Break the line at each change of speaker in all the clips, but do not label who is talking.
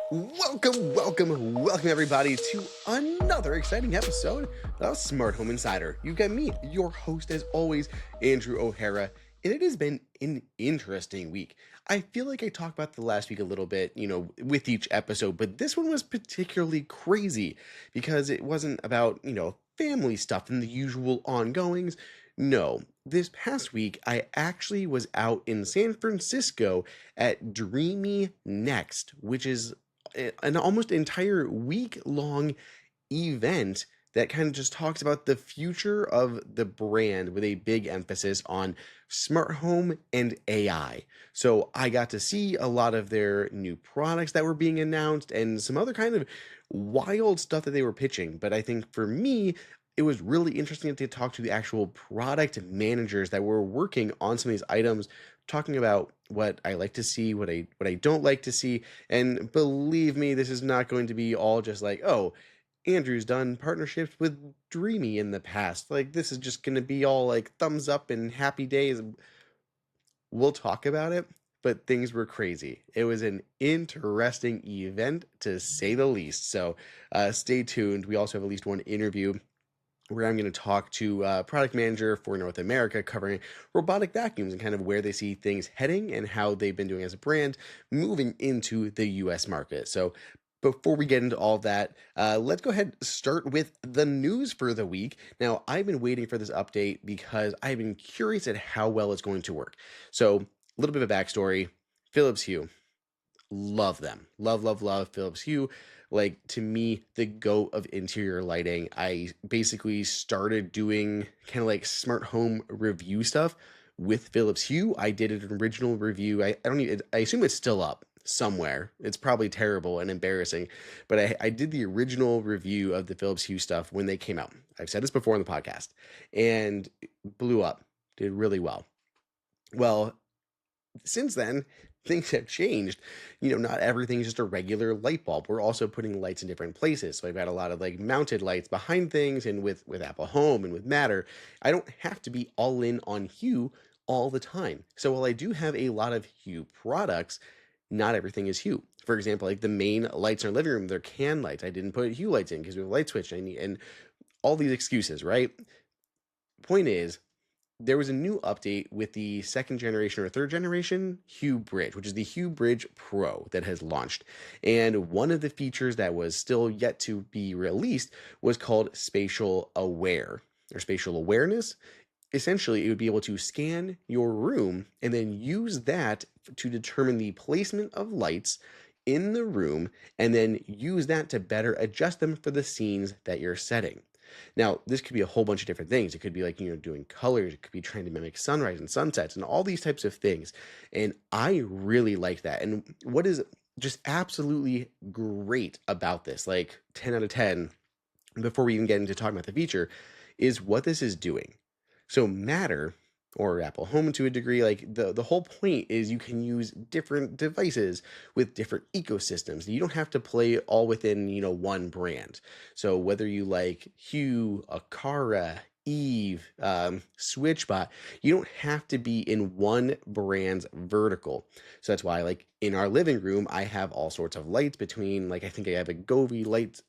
Welcome everybody to another exciting episode of Smart Home Insider. You've got me, your host as always, Andrew O'Hara, and it has been an interesting week. I feel like I talked about the last week a little bit, with each episode, but this one was particularly crazy because it wasn't about, family stuff and the usual ongoings. No, this past week, I actually was out in San Francisco at Dreame Next, which is an almost entire week-long event that kind of just talks about the future of the brand with a big emphasis on smart home and AI. So I got to see a lot of their new products that were being announced and some other kind of wild stuff that they were pitching. But I think for me, it was really interesting to talk to the actual product managers that were working on some of these items, talking about what I like to see, what I don't like to see. And believe me, this is not going to be all just like, oh, Andrew's done partnerships with Dreamy in the past. Like, this is just going to be all like thumbs up and happy days. We'll talk about it, but things were crazy. It was an interesting event, to say the least. So stay tuned. We also have at least one interview where I'm going to talk to a product manager for North America covering robotic vacuums and kind of where they see things heading and how they've been doing as a brand moving into the US market. So before we get into all of that, let's go ahead and start with the news for the week. Now, I've been waiting for this update because I've been curious at how well it's going to work. So a little bit of a backstory. Philips Hue. Love them. Love Philips Hue. Like, to me, the GOAT of interior lighting. I basically started doing kind of like smart home review stuff with Philips Hue. I did an original review. I assume it's still up somewhere. It's probably terrible and embarrassing, but I did the original review of the Philips Hue stuff when they came out. I've said this before on the podcast, and blew up. Did really well. Well, since then, things have changed. Not everything's just a regular light bulb. We're also putting lights in different places. So I've got a lot of like mounted lights behind things, and with Apple Home and with Matter, I don't have to be all in on Hue all the time. So while I do have a lot of Hue products, not everything is Hue. For example, like the main lights in our living room, they're can lights. I didn't put Hue lights in because we have a light switch and all these excuses, right? Point is, there was a new update with the second generation or third generation Hue Bridge, which is the Hue Bridge Pro that has launched. And one of the features that was still yet to be released was called Spatial Aware or Spatial Awareness. Essentially, it would be able to scan your room and then use that to determine the placement of lights in the room and then use that to better adjust them for the scenes that you're setting. Now, this could be a whole bunch of different things. It could be like, doing colors. It could be trying to mimic sunrise and sunsets and all these types of things. And I really like that. And what is just absolutely great about this, like 10 out of 10, before we even get into talking about the feature, is what this is doing. So Matter, or Apple Home to a degree, like the whole point is you can use different devices with different ecosystems. You don't have to play all within, one brand. So whether you like Hue, Akara, Eve, Switchbot, you don't have to be in one brand's vertical. So that's why, like, in our living room, I have all sorts of lights between, like, I think I have a Govee light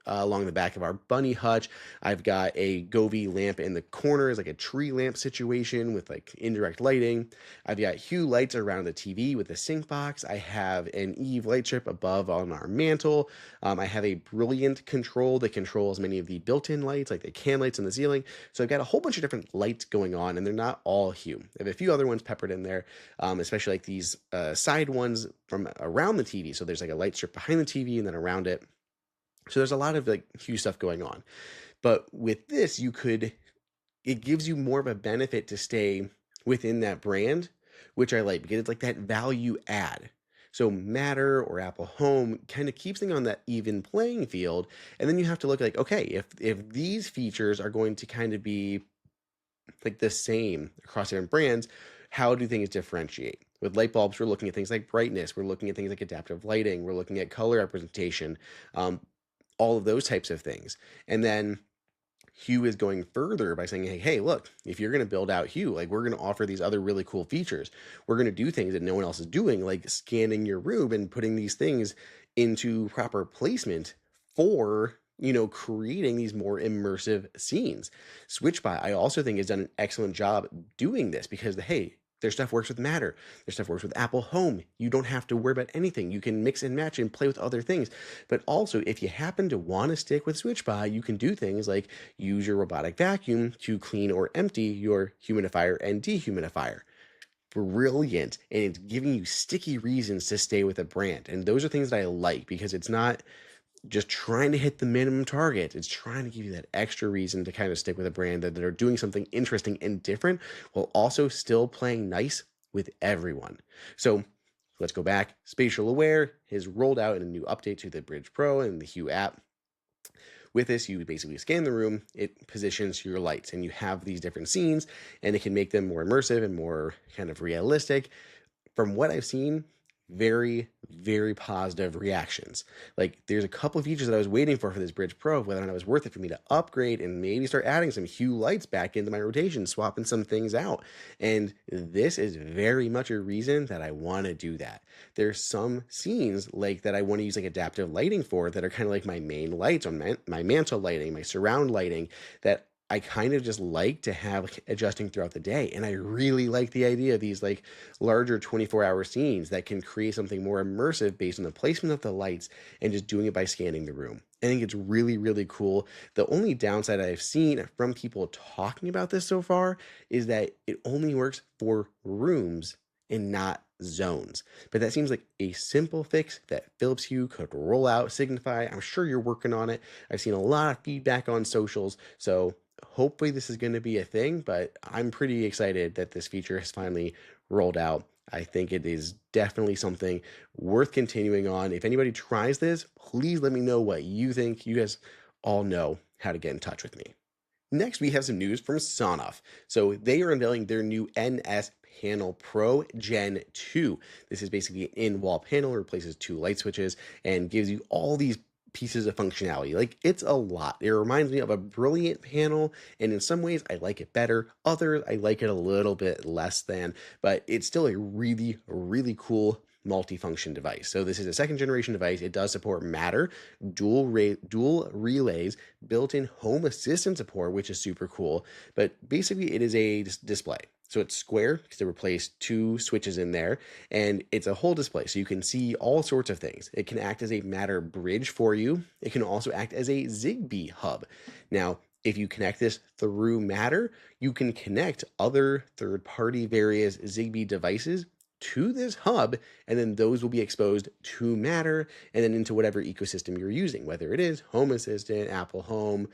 along the back of our bunny hutch. I've got a Govee lamp in the corners, like a tree lamp situation with like indirect lighting. I've got Hue lights around the TV with a sync box. I have an Eve light strip above on our mantle. I have a Brilliant control that controls many of the built-in lights, like the can lights in the ceiling. So I've got a whole bunch of different lights going on, and they're not all Hue. I have a few other ones peppered in there, especially like these side ones from around the TV. So there's like a light strip behind the TV and then around it. So there's a lot of like Hue stuff going on. But with this, it gives you more of a benefit to stay within that brand, which I like because it's like that value add. So Matter or Apple Home kind of keeps things on that even playing field. And then you have to look like, okay, if these features are going to kind of be like the same across different brands, how do things differentiate? With light bulbs, we're looking at things like brightness. We're looking at things like adaptive lighting. We're looking at color representation, all of those types of things. And then Hue is going further by saying, hey, look, if you're going to build out Hue, like, we're going to offer these other really cool features. We're going to do things that no one else is doing, like scanning your room and putting these things into proper placement for creating these more immersive scenes. Switchbot, I also think, has done an excellent job doing this because hey, their stuff works with Matter. Their stuff works with Apple Home. You don't have to worry about anything. You can mix and match and play with other things. But also, if you happen to want to stick with SwitchBot, you can do things like use your robotic vacuum to clean or empty your humidifier and dehumidifier. Brilliant. And it's giving you sticky reasons to stay with a brand. And those are things that I like because it's not just trying to hit the minimum target. It's trying to give you that extra reason to kind of stick with a brand that are doing something interesting and different while also still playing nice with everyone. So let's go back. Spatial Aware has rolled out in a new update to the Bridge Pro and the Hue app. With this, you basically scan the room, it positions your lights, and you have these different scenes, and it can make them more immersive and more kind of realistic. From what I've seen, very, very positive reactions. Like, there's a couple of features that I was waiting for this Bridge Pro, whether or not it was worth it for me to upgrade and maybe start adding some Hue lights back into my rotation, swapping some things out. And this is very much a reason that I want to do that. There's some scenes like that I want to use like adaptive lighting for that are kind of like my main lights on my mantle lighting, my surround lighting, that I kind of just like to have adjusting throughout the day. And I really like the idea of these like larger 24-hour scenes that can create something more immersive based on the placement of the lights and just doing it by scanning the room. I think it's really, really cool. The only downside I've seen from people talking about this so far is that it only works for rooms and not zones. But that seems like a simple fix that Philips Hue could roll out. Signify, I'm sure you're working on it. I've seen a lot of feedback on socials. So hopefully this is going to be a thing, but I'm pretty excited that this feature has finally rolled out. I think it is definitely something worth continuing on. If anybody tries this, please let me know what you think. You guys all know how to get in touch with me. Next, we have some news from Sonoff. So they are unveiling their new NSPanel Pro Gen 2. This is basically an in-wall panel, replaces 2 light switches, and gives you all these pieces of functionality. Like, it's a lot. It reminds me of a Brilliant panel, and in some ways I like it better. Others I like it a little bit less than, but it's still a really, really cool multifunction device. So this is a 2nd generation device. It does support Matter, dual relays, built-in home assistant support, which is super cool. But basically it is a display. So it's square because they replaced 2 switches in there, and it's a whole display. So you can see all sorts of things. It can act as a Matter bridge for you. It can also act as a Zigbee hub. Now, if you connect this through Matter, you can connect other third-party various Zigbee devices to this hub, and then those will be exposed to Matter and then into whatever ecosystem you're using, whether it is Home Assistant, Apple Home,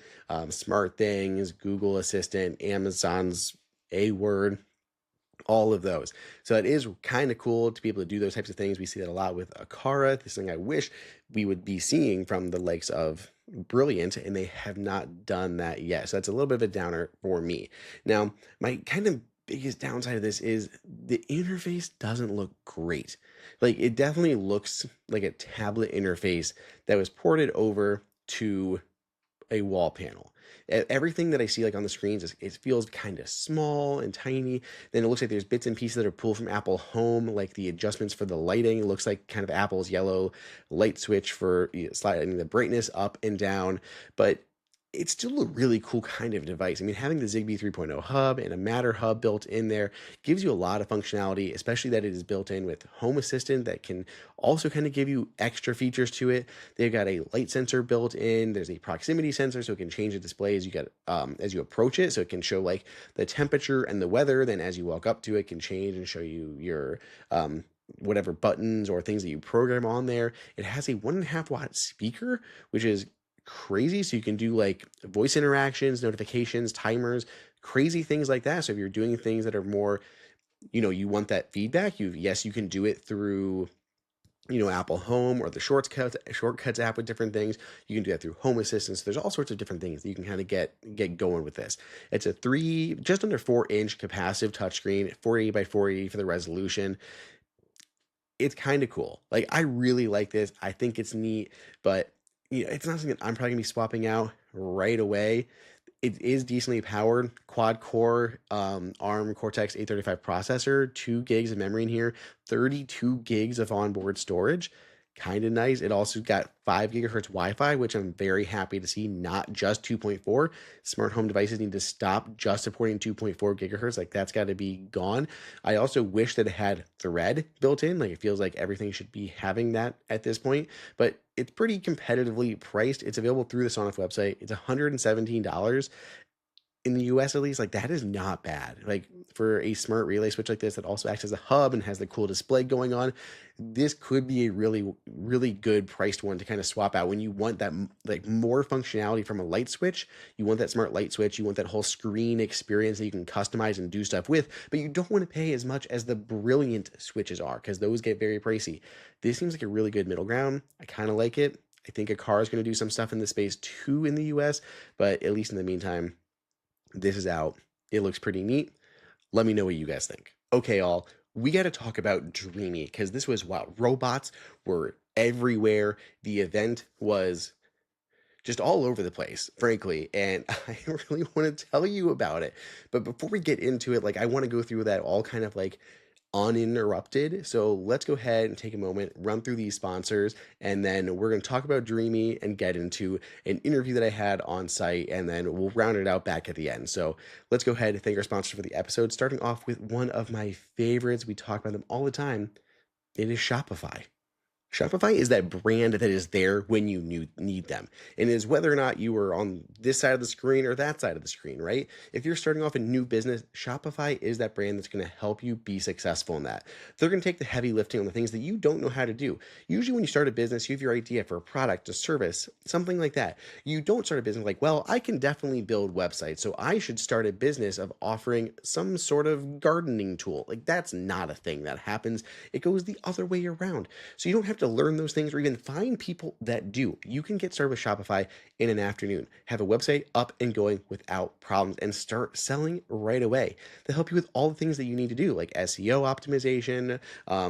Smart Things, Google Assistant, Amazon's A Word, all of those. So it is kind of cool to be able to do those types of things. We see that a lot with Akara. This thing I wish we would be seeing from the likes of Brilliant, and they have not done that yet. So that's a little bit of a downer for me. Now, my kind of biggest downside of this is the interface doesn't look great. Like, it definitely looks like a tablet interface that was ported over to a wall panel. Everything that I see like on the screens it feels kind of small and tiny. Then it looks like there's bits and pieces that are pulled from Apple Home, like the adjustments for the lighting. It looks like kind of Apple's yellow light switch for sliding the brightness up and down. But it's still a really cool kind of device. I mean, having the Zigbee 3.0 hub and a Matter hub built in there gives you a lot of functionality, especially that it is built in with Home Assistant that can also kind of give you extra features to it. They've got a light sensor built in. There's a proximity sensor, so it can change the display as you approach it. So it can show like the temperature and the weather. Then as you walk up to it, can change and show you your whatever buttons or things that you program on there. It has a 1.5 watt speaker, which is crazy. So you can do like voice interactions, notifications, timers, crazy things like that. So if you're doing things that are more, you want that feedback, you can do it through Apple Home or the shortcuts app with different things. You can do that through Home Assistant. So there's all sorts of different things that you can kind of get going with this. It's a just under 4-inch capacitive touchscreen, 480 by 480 for the resolution. It's kind of cool. Like, I really like this. I think it's neat, but it's not something that I'm probably gonna be swapping out right away. It is decently powered, quad core ARM Cortex A35 processor, 2 gigs of memory in here, 32 gigs of onboard storage. kind of nice. It also got 5 gigahertz Wi-Fi, which I'm very happy to see, not just 2.4. Smart home devices need to stop just supporting 2.4 gigahertz. Like, that's got to be gone. I also wish that it had Thread built in. Like, it feels like everything should be having that at this point, but it's pretty competitively priced. It's available through the Sonoff website. It's $117 in the US at least. Like, that is not bad. Like, for a smart relay switch like this that also acts as a hub and has the cool display going on, this could be a really, really good priced one to kind of swap out when you want that like more functionality from a light switch. You want that smart light switch. You want that whole screen experience that you can customize and do stuff with, but you don't want to pay as much as the brilliant switches are, because those get very pricey. This seems like a really good middle ground. I kind of like it. I think a car is going to do some stuff in this space too in the US, but at least in the meantime, this is out. It looks pretty neat. Let me know what you guys think. Okay, all, we got to talk about Dreamy, because this was, wow, robots were everywhere. The event was just all over the place, frankly, and I really want to tell you about it. But before we get into it, like, I want to go through that all kind of like uninterrupted. So let's go ahead and take a moment, run through these sponsors, and then we're going to talk about Dreamy and get into an interview that I had on site, and then we'll round it out back at the end. So let's go ahead and thank our sponsors for the episode, starting off with one of my favorites. We talk about them all the time. It is Shopify. Shopify is that brand that is there when you need them. And it is whether or not you are on this side of the screen or that side of the screen, right? If you're starting off a new business, Shopify is that brand that's going to help you be successful in that. They're going to take the heavy lifting on the things that you don't know how to do. Usually when you start a business, you have your idea for a product, a service, something like that. You don't start a business like, well, I can definitely build websites, so I should start a business of offering some sort of gardening tool. Like, that's not a thing that happens. It goes the other way around. So you don't have to learn those things or even find people that do. You can get started with Shopify in an afternoon, have a website up and going without problems, and start selling right away. They help you with all the things that you need to do, like SEO optimization.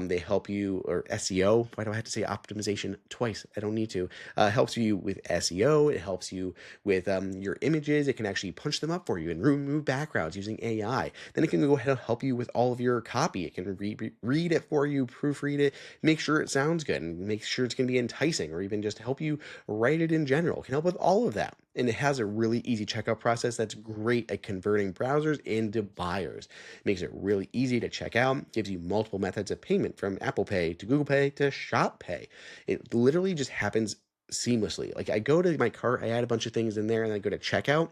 They help you, or SEO, why do I have to say optimization twice? I don't need to. Helps you with SEO. It helps you with your images. It can actually punch them up for you and remove backgrounds using AI. Then it can go ahead and help you with all of your copy. It can read it for you, proofread it, make sure it sounds good, and make sure it's going to be enticing, or even just help you write it in general. It can help with all of that. And it has a really easy checkout process that's great at converting browsers into buyers. It makes it really easy to check out, gives you multiple methods of payment, from Apple Pay to Google Pay to Shop Pay. It literally just happens seamlessly. Like, I go to my cart, I add a bunch of things in there, and I go to checkout.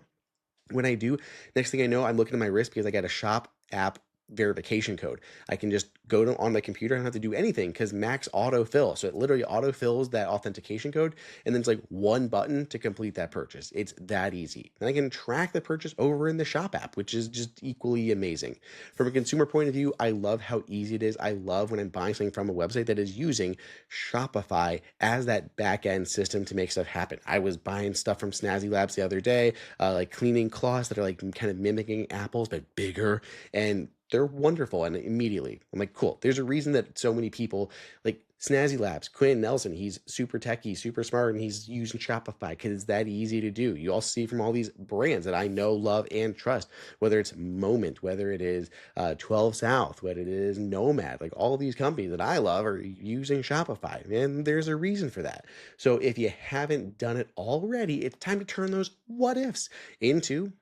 When I do, next thing I know, I'm looking at my wrist because I got a Shop app verification code. I can just go on my computer. I don't have to do anything because Max autofill. So it literally autofills that authentication code, and then it's like one button to complete that purchase. It's that easy. And I can track the purchase over in the Shop app, which is just equally amazing. From a consumer point of view, I love how easy it is. I love when I'm buying something from a website that is using Shopify as that back end system to make stuff happen. I was buying stuff from Snazzy Labs the other day, like cleaning cloths that are like kind of mimicking apples but bigger, and they're wonderful. And immediately I'm like, cool. There's a reason that so many people like Snazzy Labs, Quinn Nelson, he's super techie, super smart, and he's using Shopify because it's that easy to do. You also see from all these brands that I know, love, and trust, whether it's Moment, whether it is 12 South, whether it is Nomad, like all of these companies that I love are using Shopify, and there's a reason for that. So if you haven't done it already, it's time to turn those what ifs into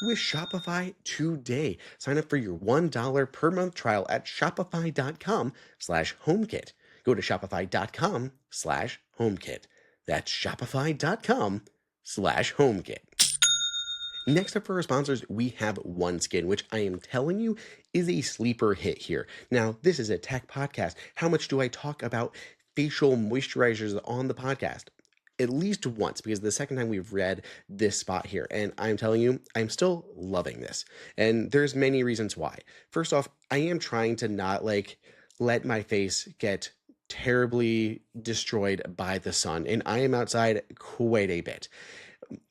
with Shopify today. Sign up for your $1 per month trial at shopify.com/HomeKit. Go to shopify.com/HomeKit. That's shopify.com/HomeKit. Next up for our sponsors, we have OneSkin, which I am telling you is a sleeper hit here. Now, this is a tech podcast. How much do I talk about facial moisturizers on the podcast? At least once, because the second time we've read this spot here, and I'm telling you, I'm still loving this. And there's many reasons why. First off, I am trying to not like let my face get terribly destroyed by the sun, and I am outside quite a bit.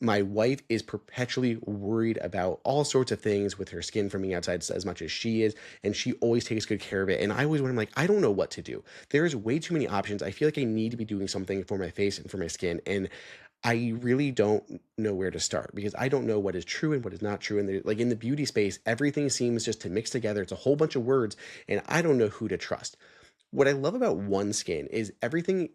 My wife is perpetually worried about all sorts of things with her skin from being outside as much as she is, and she always takes good care of it. And I always wonder, like, I don't know what to do. There's way too many options. I feel like I need to be doing something for my face and for my skin, and I really don't know where to start because I don't know what is true and what is not true. And like in the beauty space, everything seems just to mix together. It's a whole bunch of words, and I don't know who to trust. What I love about OneSkin is everything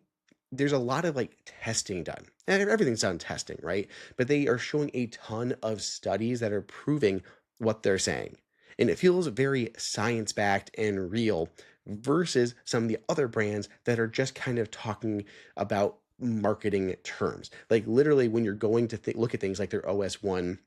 there's a lot of like testing done. And everything's done testing, right? But they are showing a ton of studies that are proving what they're saying. And it feels very science backed and real versus some of the other brands that are just kind of talking about marketing terms. Like literally, when you're going to look at things like their OS1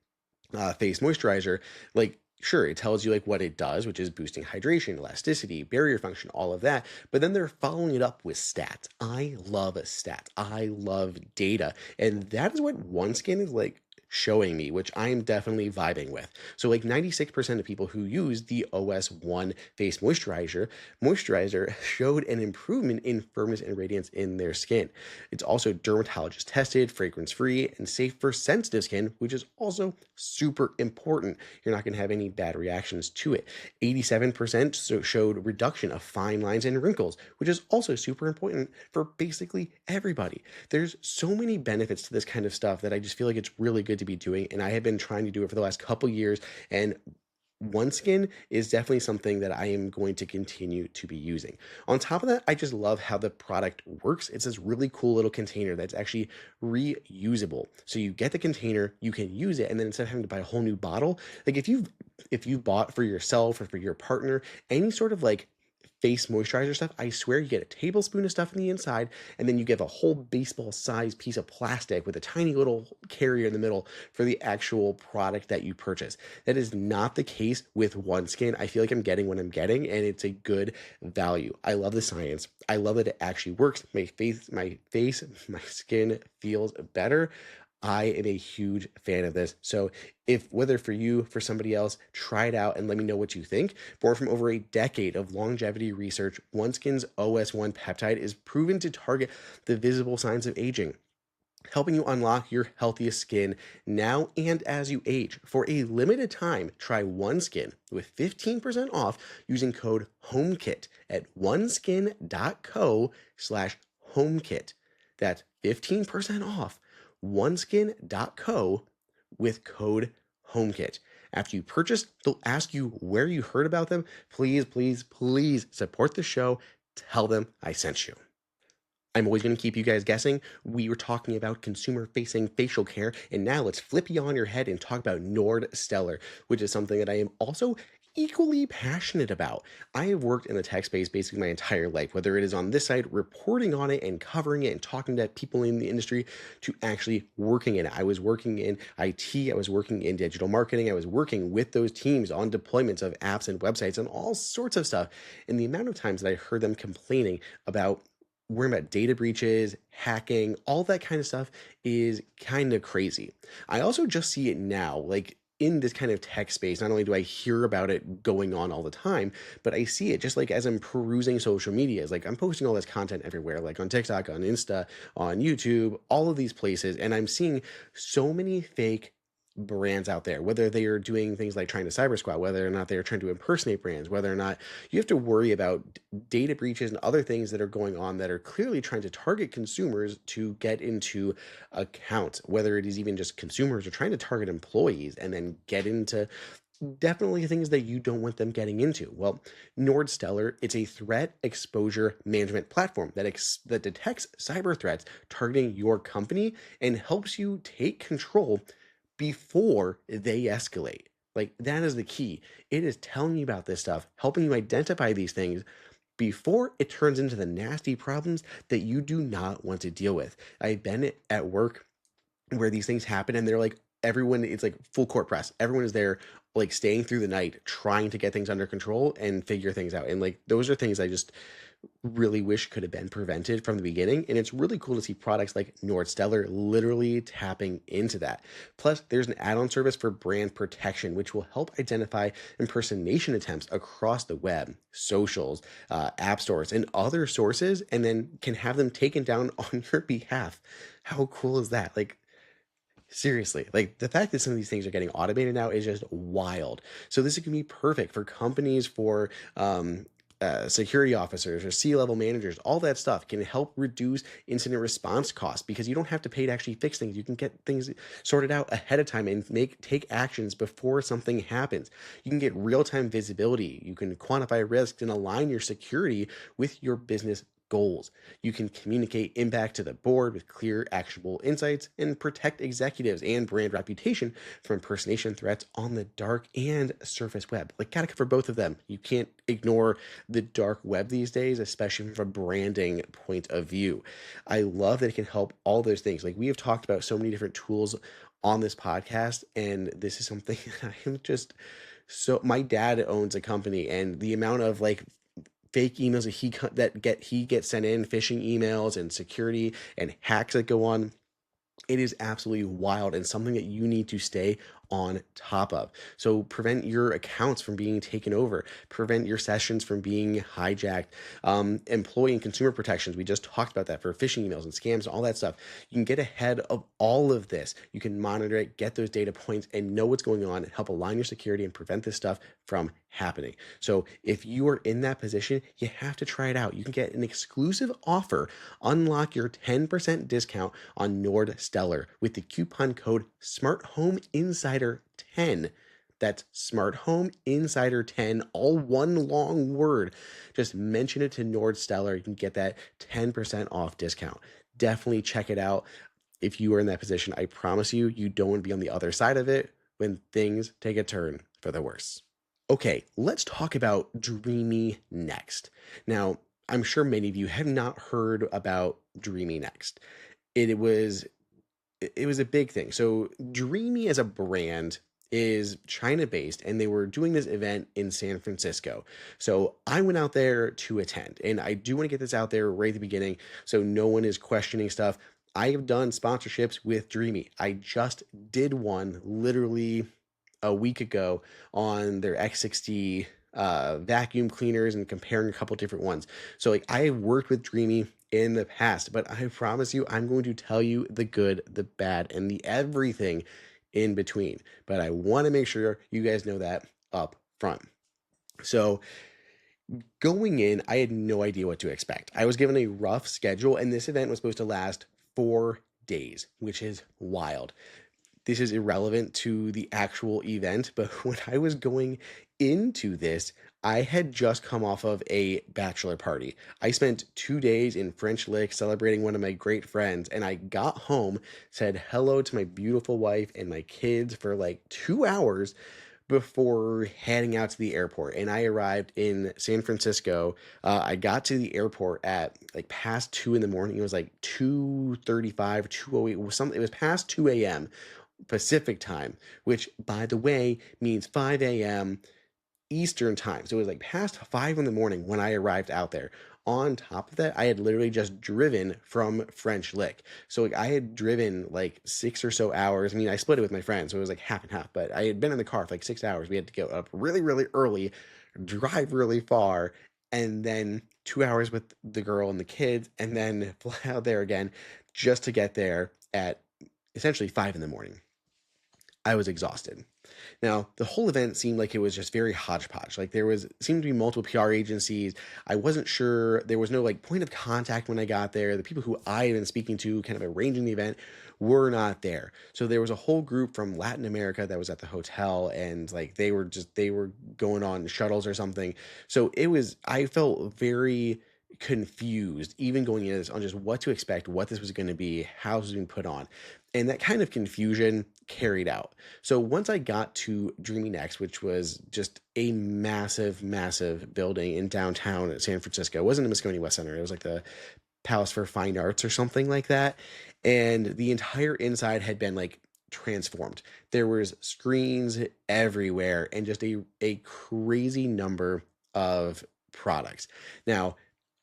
face moisturizer, like sure, it tells you like what it does, which is boosting hydration, elasticity, barrier function, all of that. But then they're following it up with stats. I love stats. I love data. And that is what OneSkin is like showing me, which I am definitely vibing with. So like 96% of people who use the OS1 face moisturizer showed an improvement in firmness and radiance in their skin. It's also dermatologist tested, fragrance free, and safe for sensitive skin, which is also super important. You're not going to have any bad reactions to it. 87% showed reduction of fine lines and wrinkles, which is also super important for basically everybody. There's so many benefits to this kind of stuff that I just feel like it's really good to be doing, and I have been trying to do it for the last couple years, and OneSkin is definitely something that I am going to continue to be using. On top of that, I just love how the product works. It's this really cool little container that's actually reusable. So you get the container, you can use it, and then instead of having to buy a whole new bottle, like if you bought for yourself or for your partner any sort of like face moisturizer stuff, I swear you get a tablespoon of stuff in the inside, and then you get a whole baseball sized piece of plastic with a tiny little carrier in the middle for the actual product that you purchase. That is not the case with OneSkin. I feel like I'm getting what I'm getting, and it's a good value. I love the science. I love that it actually works. My skin feels better. I am a huge fan of this. So if whether for you, for somebody else, try it out and let me know what you think. Born from over a decade of longevity research, OneSkin's OS1 peptide is proven to target the visible signs of aging, helping you unlock your healthiest skin now and as you age. For a limited time, try OneSkin with 15% off using code HOMEKIT at oneskin.co/HOMEKIT. That's 15% off oneskin.co with code HOMEKIT. After you purchase, they'll ask you where you heard about them. Please, please, please support the show. Tell them I sent you. I'm always going to keep you guys guessing. We were talking about consumer-facing facial care, and now let's flip you on your head and talk about NordStellar, which is something that I am also equally passionate about. I have worked in the tech space basically my entire life, whether it is on this side, reporting on it and covering it and talking to people in the industry, to actually working in it. I was working in IT, I was working in digital marketing, I was working with those teams on deployments of apps and websites and all sorts of stuff. And the amount of times that I heard them complaining about worrying about data breaches, hacking, all that kind of stuff is kind of crazy. I also just see it now, like in this kind of tech space. Not only do I hear about it going on all the time, but I see it just like as I'm perusing social media. It's like I'm posting all this content everywhere, like on TikTok, on Insta, on YouTube, all of these places, and I'm seeing so many fake brands out there, whether they are doing things like trying to cyber squat, whether or not they're trying to impersonate brands, whether or not you have to worry about data breaches and other things that are going on that are clearly trying to target consumers to get into accounts, whether it is even just consumers or trying to target employees and then get into definitely things that you don't want them getting into. Well, NordStellar, it's a threat exposure management platform that detects cyber threats targeting your company and helps you take control before they escalate. Like that is the key. It is telling you about this stuff, helping you identify these things before it turns into the nasty problems that you do not want to deal with. I've been at work where these things happen and they're like everyone, it's like full court press. Everyone is there like staying through the night trying to get things under control and figure things out. And like those are things I just really wish could have been prevented from the beginning. And it's really cool to see products like NordStellar literally tapping into that. Plus, there's an add-on service for brand protection, which will help identify impersonation attempts across the web, socials, app stores, and other sources, and then can have them taken down on your behalf. How cool is that? Like, seriously, like the fact that some of these things are getting automated now is just wild. So this can be perfect for companies, for security officers or C-level managers. All that stuff can help reduce incident response costs because you don't have to pay to actually fix things. You can get things sorted out ahead of time and take actions before something happens. You can get real-time visibility. You can quantify risks and align your security with your business goals. You can communicate impact to the board with clear, actionable insights and protect executives and brand reputation from impersonation threats on the dark and surface web. Like, gotta cover both of them. You can't ignore the dark web these days, especially from a branding point of view. I love that it can help all those things. Like, we have talked about so many different tools on this podcast, and this is something that I am just so, my dad owns a company, and the amount of like fake emails he gets sent in, phishing emails and security and hacks that go on, it is absolutely wild and something that you need to stay on top of. So prevent your accounts from being taken over, prevent your sessions from being hijacked. Employee and consumer protections, we just talked about that for phishing emails and scams and all that stuff. You can get ahead of all of this. You can monitor it, get those data points, and know what's going on and help align your security and prevent this stuff from happening. So if you are in that position, you have to try it out. You can get an exclusive offer, unlock your 10% discount on NordStellar with the coupon code SmartHomeInsider10. That's Smart Home Insider 10, all one long word. Just mention it to NordStellar. You can get that 10% off discount. Definitely check it out. If you are in that position, I promise you, you don't want to be on the other side of it when things take a turn for the worse. Okay, let's talk about Dreame Next. Now, I'm sure many of you have not heard about Dreame Next. It was a big thing. So Dreamy as a brand is China-based, and they were doing this event in San Francisco. So I went out there to attend, and I do want to get this out there right at the beginning so no one is questioning stuff. I have done sponsorships with Dreamy. I just did one literally a week ago on their X60 vacuum cleaners and comparing a couple different ones. So like, I have worked with Dreamy in the past, but I promise you, I'm going to tell you the good, the bad, and the everything in between. But I want to make sure you guys know that up front. So going in, I had no idea what to expect. I was given a rough schedule, and this event was supposed to last 4 days, which is wild. This is irrelevant to the actual event, but when I was going into this, I had just come off of a bachelor party. I spent 2 days in French Lick celebrating one of my great friends, and I got home, said hello to my beautiful wife and my kids for like 2 hours before heading out to the airport. And I arrived in San Francisco. I got to the airport at like past 2 in the morning. It was like 2:35, 2:08. It was past 2 a.m. Pacific time, which by the way means 5 a.m. Eastern time. So it was like past 5 in the morning when I arrived out there. On top of that, I had literally just driven from French Lick. So like, I had driven like 6 or so hours. I mean, I split it with my friends, so it was like half and half, but I had been in the car for like 6 hours. We had to get up really, really early, drive really far, and then 2 hours with the girl and the kids, and then fly out there again just to get there at essentially 5 in the morning. I was exhausted. Now, the whole event seemed like it was just very hodgepodge. Like, seemed to be multiple PR agencies. I wasn't sure. There was no like point of contact when I got there. The people who I had been speaking to, kind of arranging the event, were not there. So there was a whole group from Latin America that was at the hotel, and like they were going on shuttles or something. So I felt very confused even going into this on just what to expect, what this was going to be, how it was being put on. And that kind of confusion carried out. So once I got to Dreame Next, which was just a massive, massive building in downtown San Francisco, it wasn't the Moscone West Center. It was like the Palace for Fine Arts or something like that. And the entire inside had been like transformed. There was screens everywhere and just a crazy number of products. Now,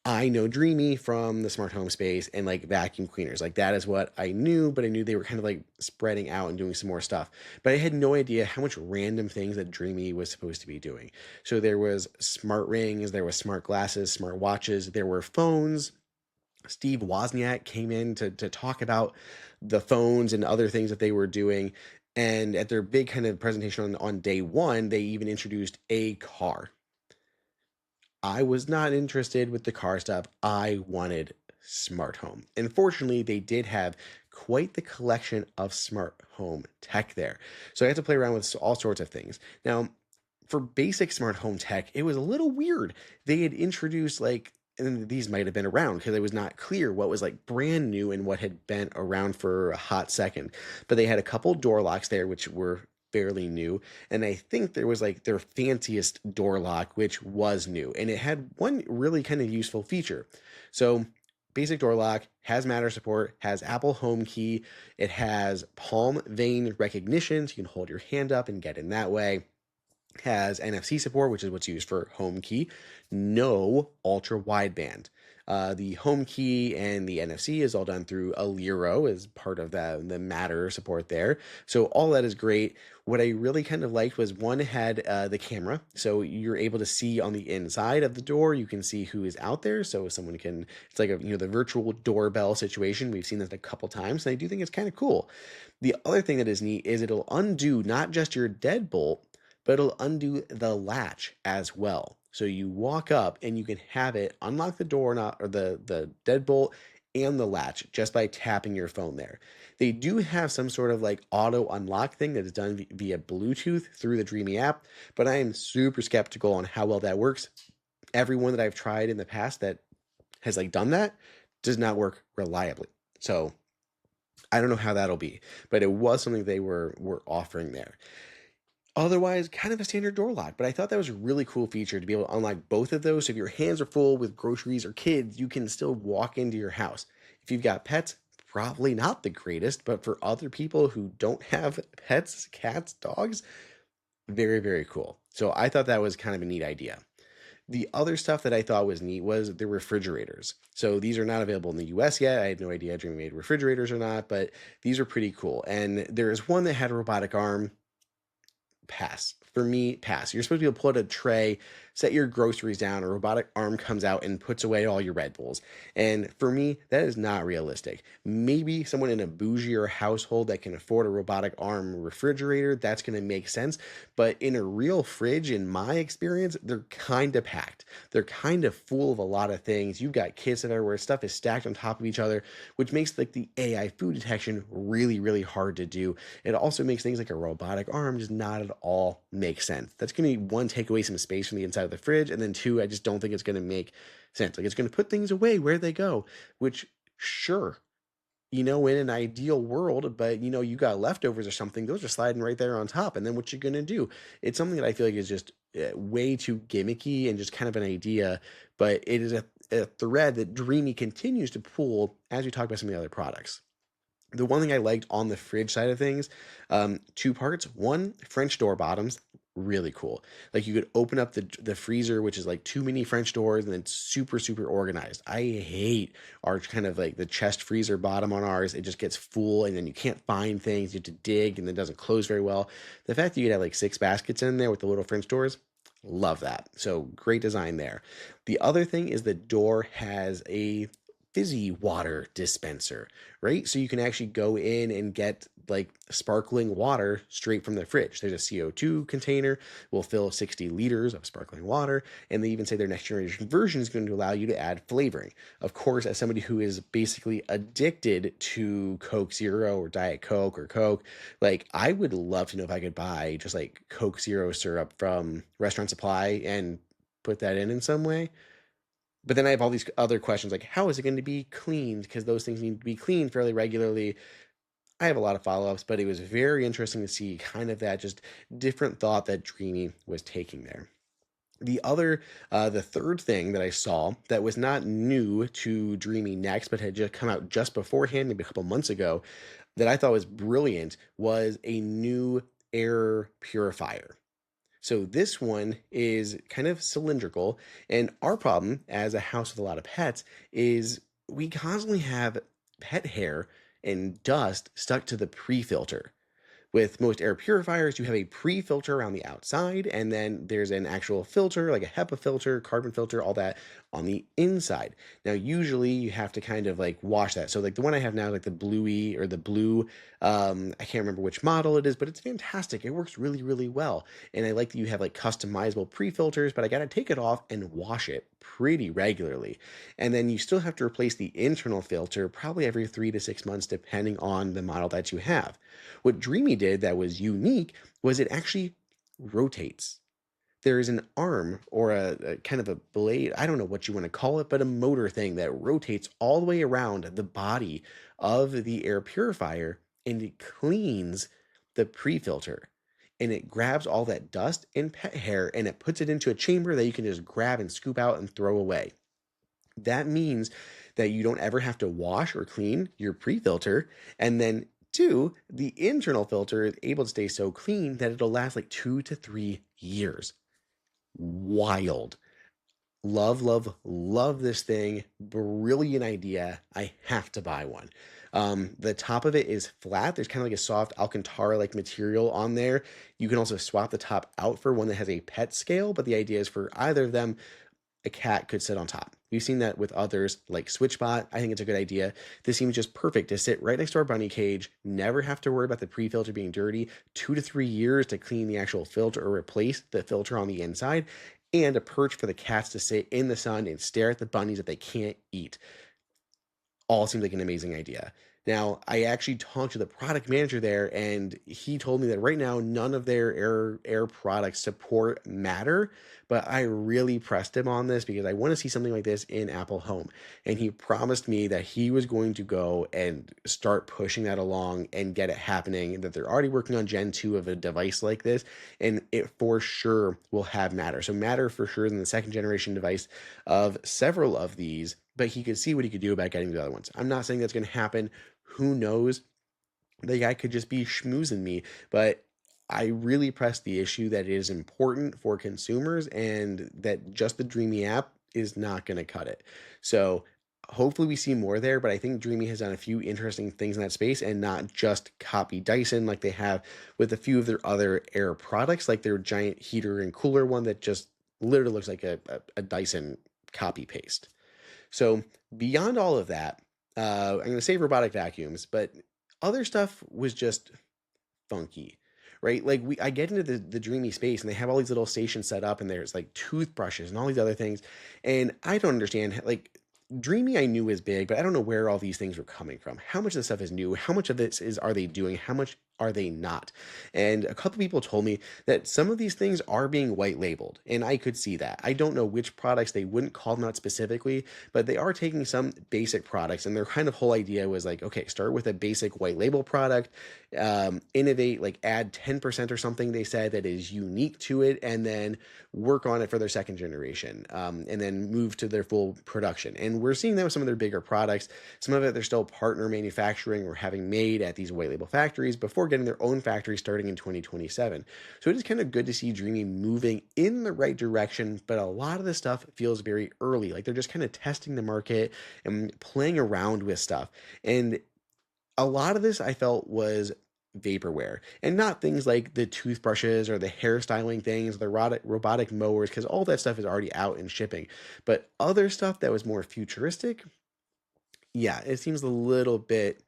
I know Dreamy from the smart home space and like vacuum cleaners. Like, that is what I knew, but I knew they were kind of like spreading out and doing some more stuff. But I had no idea how much random things that Dreamy was supposed to be doing. So there was smart rings, there was smart glasses, smart watches, there were phones. Steve Wozniak came in to talk about the phones and other things that they were doing. And at their big kind of presentation on day one, they even introduced a car. I was not interested with the car stuff. I wanted smart home. And fortunately, they did have quite the collection of smart home tech there. So I had to play around with all sorts of things. Now, for basic smart home tech, it was a little weird. They had introduced like and these might have been around because it was not clear what was like brand new and what had been around for a hot second. But they had a couple door locks there, which were fairly new. And I think there was like their fanciest door lock, which was new. And it had one really kind of useful feature. So, basic door lock has Matter support, has Apple Home Key, it has palm vein recognition, so you can hold your hand up and get in that way, has NFC support, which is what's used for home key, no ultra wideband. The home key and the NFC is all done through Aliro as part of the Matter support there. So all that is great. What I really kind of liked was one had the camera, so you're able to see on the inside of the door. You can see who is out there, so someone can. It's like the virtual doorbell situation. We've seen that a couple times, and I do think it's kind of cool. The other thing that is neat is it'll undo not just your deadbolt, but it'll undo the latch as well. So you walk up and you can have it unlock the door not or the deadbolt and the latch just by tapping your phone there. They do have some sort of like auto unlock thing that is done via Bluetooth through the Dreamy app, but I am super skeptical on how well that works. Everyone that I've tried in the past that has like done that does not work reliably. So I don't know how that'll be, but it was something they were offering there. Otherwise, kind of a standard door lock, but I thought that was a really cool feature to be able to unlock both of those. So if your hands are full with groceries or kids, you can still walk into your house. If you've got pets, probably not the greatest, but for other people who don't have pets, cats, dogs, very, very cool. So I thought that was kind of a neat idea. The other stuff that I thought was neat was the refrigerators. So these are not available in the US yet. I had no idea Dreamy made refrigerators or not, but these are pretty cool. And there is one that had a robotic arm. Pass. For me, pass. You're supposed to be able to put a tray, set your groceries down, a robotic arm comes out and puts away all your Red Bulls. And for me, that is not realistic. Maybe someone in a bougier household that can afford a robotic arm refrigerator, that's going to make sense. But in a real fridge, in my experience, they're kind of packed. They're kind of full of a lot of things. You've got kids everywhere, stuff is stacked on top of each other, which makes like the AI food detection really, really hard to do. It also makes things like a robotic arm just not at all make sense. That's going to be one, take away some space from the inside of the fridge, and then two, I just don't think it's going to make sense. Like it's going to put things away where they go, which sure, in an ideal world, but you got leftovers or something, those are sliding right there on top, and then what you're going to do? It's something that I feel like is just way too gimmicky and just kind of an idea, but it is a thread that Dreamy continues to pull as we talk about some of the other products. The one thing I liked on the fridge side of things, two parts. One, French door bottoms, really cool. Like you could open up the freezer, which is like two mini French doors, and it's super, super organized. I hate our kind of like the chest freezer bottom on ours. It just gets full, and then you can't find things. You have to dig, and it doesn't close very well. The fact that you could have like 6 baskets in there with the little French doors, love that. So great design there. The other thing is the door has a fizzy water dispenser, right? So you can actually go in and get like sparkling water straight from the fridge. There's a CO2 container, will fill 60 liters of sparkling water. And they even say their next generation version is going to allow you to add flavoring. Of course, as somebody who is basically addicted to Coke Zero or Diet Coke or Coke, like I would love to know if I could buy just like Coke Zero syrup from Restaurant Supply and put that in some way. But then I have all these other questions like, how is it going to be cleaned? Because those things need to be cleaned fairly regularly. I have a lot of follow-ups, but it was very interesting to see kind of that just different thought that Dreamy was taking there. The third thing that I saw that was not new to Dreame Next, but had just come out just beforehand, maybe a couple months ago, that I thought was brilliant was a new air purifier. So this one is kind of cylindrical, and our problem as a house with a lot of pets is we constantly have pet hair and dust stuck to the pre-filter. With most air purifiers, you have a pre-filter around the outside, and then there's an actual filter, like a HEPA filter, carbon filter, all that on the inside. Now, usually you have to kind of like wash that. So like the one I have now, like the bluey or the blue, I can't remember which model it is, but it's fantastic. It works really, really well. And I like that you have like customizable pre-filters, but I got to take it off and wash it pretty regularly. And then you still have to replace the internal filter probably every 3 to 6 months, depending on the model that you have. What Dreamy did that was unique was it actually rotates. there is an arm or a kind of a blade, I don't know what you want to call it, but a motor thing that rotates all the way around the body of the air purifier, and it cleans the pre-filter, and it grabs all that dust and pet hair and it puts it into a chamber that you can just grab and scoop out and throw away. That means that you don't ever have to wash or clean your pre-filter. And then two, the internal filter is able to stay so clean that it'll last like 2 to 3 years. Wild. Love, love, love this thing. Brilliant idea. I have to buy one. The top of it is flat. There's kind of like a soft Alcantara-like material on there. You can also swap the top out for one that has a pet scale, but the idea is for either of them, a cat could sit on top. We've seen that with others like SwitchBot. I think it's a good idea. This seems just perfect to sit right next to our bunny cage, never have to worry about the pre-filter being dirty, 2 to 3 years to clean the actual filter or replace the filter on the inside, and a perch for the cats to sit in the sun and stare at the bunnies that they can't eat. All seems like an amazing idea. Now, I actually talked to the product manager there, and he told me that right now none of their air products support Matter, but I really pressed him on this because I want to see something like this in Apple Home. And he promised me that he was going to go and start pushing that along and get it happening, that they're already working on Gen 2 of a device like this, and it for sure will have Matter. So Matter for sure is in the second generation device of several of these, but he could see what he could do about getting the other ones. I'm not saying that's going to happen. Who knows? The guy could just be schmoozing me, but I really press the issue that it is important for consumers and that just the Dreamy app is not going to cut it. So hopefully we see more there, but I think Dreamy has done a few interesting things in that space and not just copy Dyson like they have with a few of their other air products, like their giant heater and cooler one that just literally looks like a Dyson copy paste. So beyond all of that, I'm going to say robotic vacuums, but other stuff was just funky, right? Like I get into the Dreamy space and they have all these little stations set up and there's like toothbrushes and all these other things. And I don't understand, like Dreamy I knew was big, but I don't know where all these things were coming from. How much of this stuff is new? How much of this are they doing? How much are they not? And a couple people told me that some of these things are being white labeled, and I could see that. I don't know which products, they wouldn't call them out specifically, but they are taking some basic products, and their kind of whole idea was like, okay, start with a basic white label product, innovate, like add 10% or something they said that is unique to it, and then work on it for their second generation, and then move to their full production. And we're seeing that with some of their bigger products. Some of it they're still partner manufacturing or having made at these white label factories before getting their own factory starting in 2027. So it is kind of good to see Dreamy moving in the right direction, but a lot of the stuff feels very early. Like they're just kind of testing the market and playing around with stuff. And a lot of this I felt was vaporware and not things like the toothbrushes or the hairstyling things, the robotic mowers, because all that stuff is already out and shipping. But other stuff that was more futuristic, yeah, it seems a little bit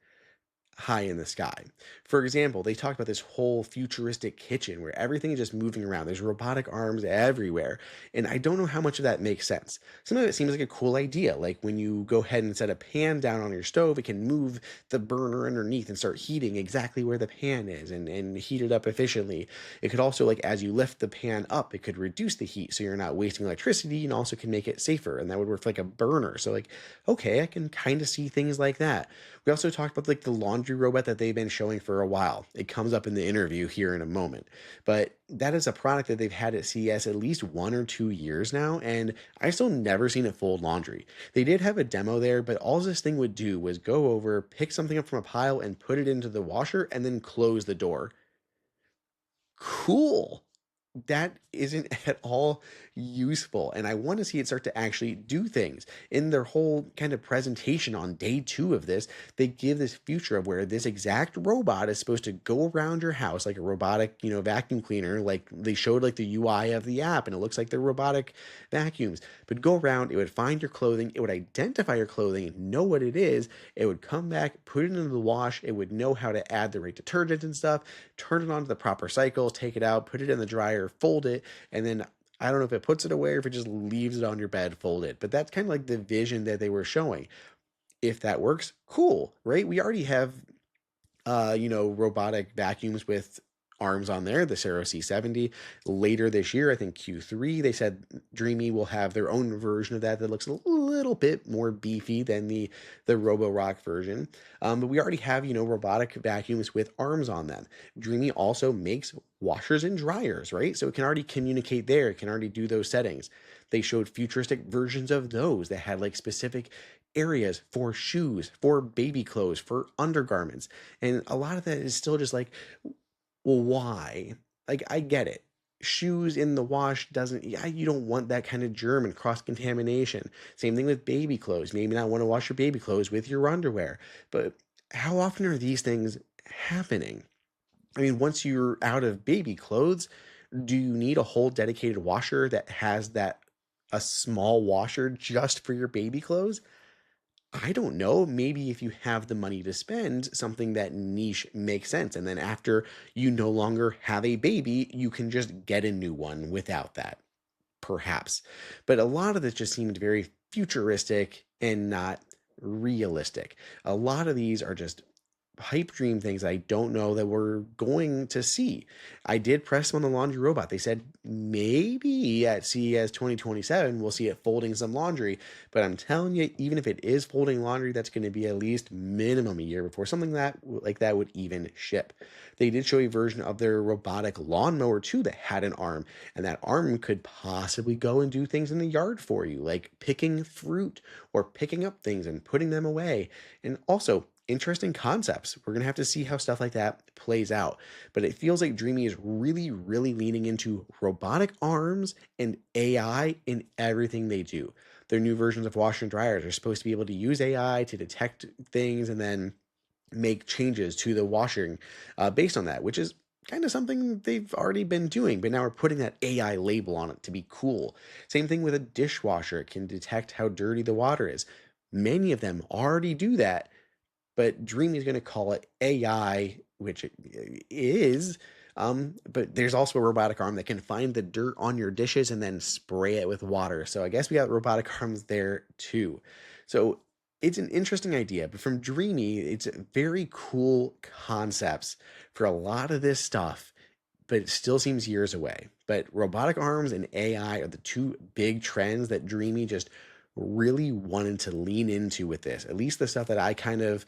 high in the sky. For example, they talked about this whole futuristic kitchen where everything is just moving around. There's robotic arms everywhere. And I don't know how much of that makes sense. Some of it seems like a cool idea. Like when you go ahead and set a pan down on your stove, it can move the burner underneath and start heating exactly where the pan is and heat it up efficiently. It could also, like as you lift the pan up, it could reduce the heat so you're not wasting electricity, and also can make it safer. And that would work like a burner. So like, okay, I can kind of see things like that. We also talked about like the laundry robot that they've been showing for a while. It comes up in the interview here in a moment. But that is a product that they've had at CES at least 1 or 2 years now, and I still never seen it fold laundry. They did have a demo there, but all this thing would do was go over, pick something up from a pile, and put it into the washer, and then close the door. Cool. That isn't at all useful. And I want to see it start to actually do things. In their whole kind of presentation on day 2 of this, they give this future of where this exact robot is supposed to go around your house like a robotic, vacuum cleaner. Like they showed like the UI of the app and it looks like they're robotic vacuums. But go around, it would find your clothing, it would identify your clothing, know what it is, it would come back, put it into the wash, it would know how to add the right detergent and stuff, turn it onto the proper cycle, take it out, put it in the dryer, fold it, and then I don't know if it puts it away or if it just leaves it on your bed folded. But that's kind of like the vision that they were showing. If that works, cool, right? We already have robotic vacuums with arms on there, the Sero C70. Later this year, I think Q3, they said Dreamy will have their own version of that looks a little bit more beefy than the Roborock version. But we already have, robotic vacuums with arms on them. Dreamy also makes washers and dryers, right? So it can already communicate there. It can already do those settings. They showed futuristic versions of those that had like specific areas for shoes, for baby clothes, for undergarments. And a lot of that is still just like, well, why? Like, I get it. Shoes in the wash doesn't, yeah, you don't want that kind of germ and cross contamination. Same thing with baby clothes. Maybe not want to wash your baby clothes with your underwear. But how often are these things happening? I mean, once you're out of baby clothes, do you need a whole dedicated washer that has a small washer just for your baby clothes? I don't know. Maybe if you have the money to spend, something that niche makes sense. And then after you no longer have a baby, you can just get a new one without that, perhaps. But a lot of this just seemed very futuristic and not realistic. A lot of these are just pipe dream things I don't know that we're going to see. I did press on the laundry robot. They said maybe at CES 2027 we'll see it folding some laundry, but I'm telling you, even if it is folding laundry, that's going to be at least minimum a year before something like that would even ship. They did show a version of their robotic lawnmower too that had an arm, and that arm could possibly go and do things in the yard for you, like picking fruit or picking up things and putting them away. And also, interesting concepts. We're going to have to see how stuff like that plays out. But it feels like Dreamy is really, really leaning into robotic arms and AI in everything they do. Their new versions of washer and dryers are supposed to be able to use AI to detect things and then make changes to the washing based on that, which is kind of something they've already been doing, but now we're putting that AI label on it to be cool. Same thing with a dishwasher. It can detect how dirty the water is. Many of them already do that, but Dreamy is going to call it AI, which it is. But there's also a robotic arm that can find the dirt on your dishes and then spray it with water. So I guess we got robotic arms there too. So it's an interesting idea, but from Dreamy, it's very cool concepts for a lot of this stuff, but it still seems years away. But robotic arms and AI are the two big trends that Dreamy just really wanted to lean into with this, at least the stuff that I kind of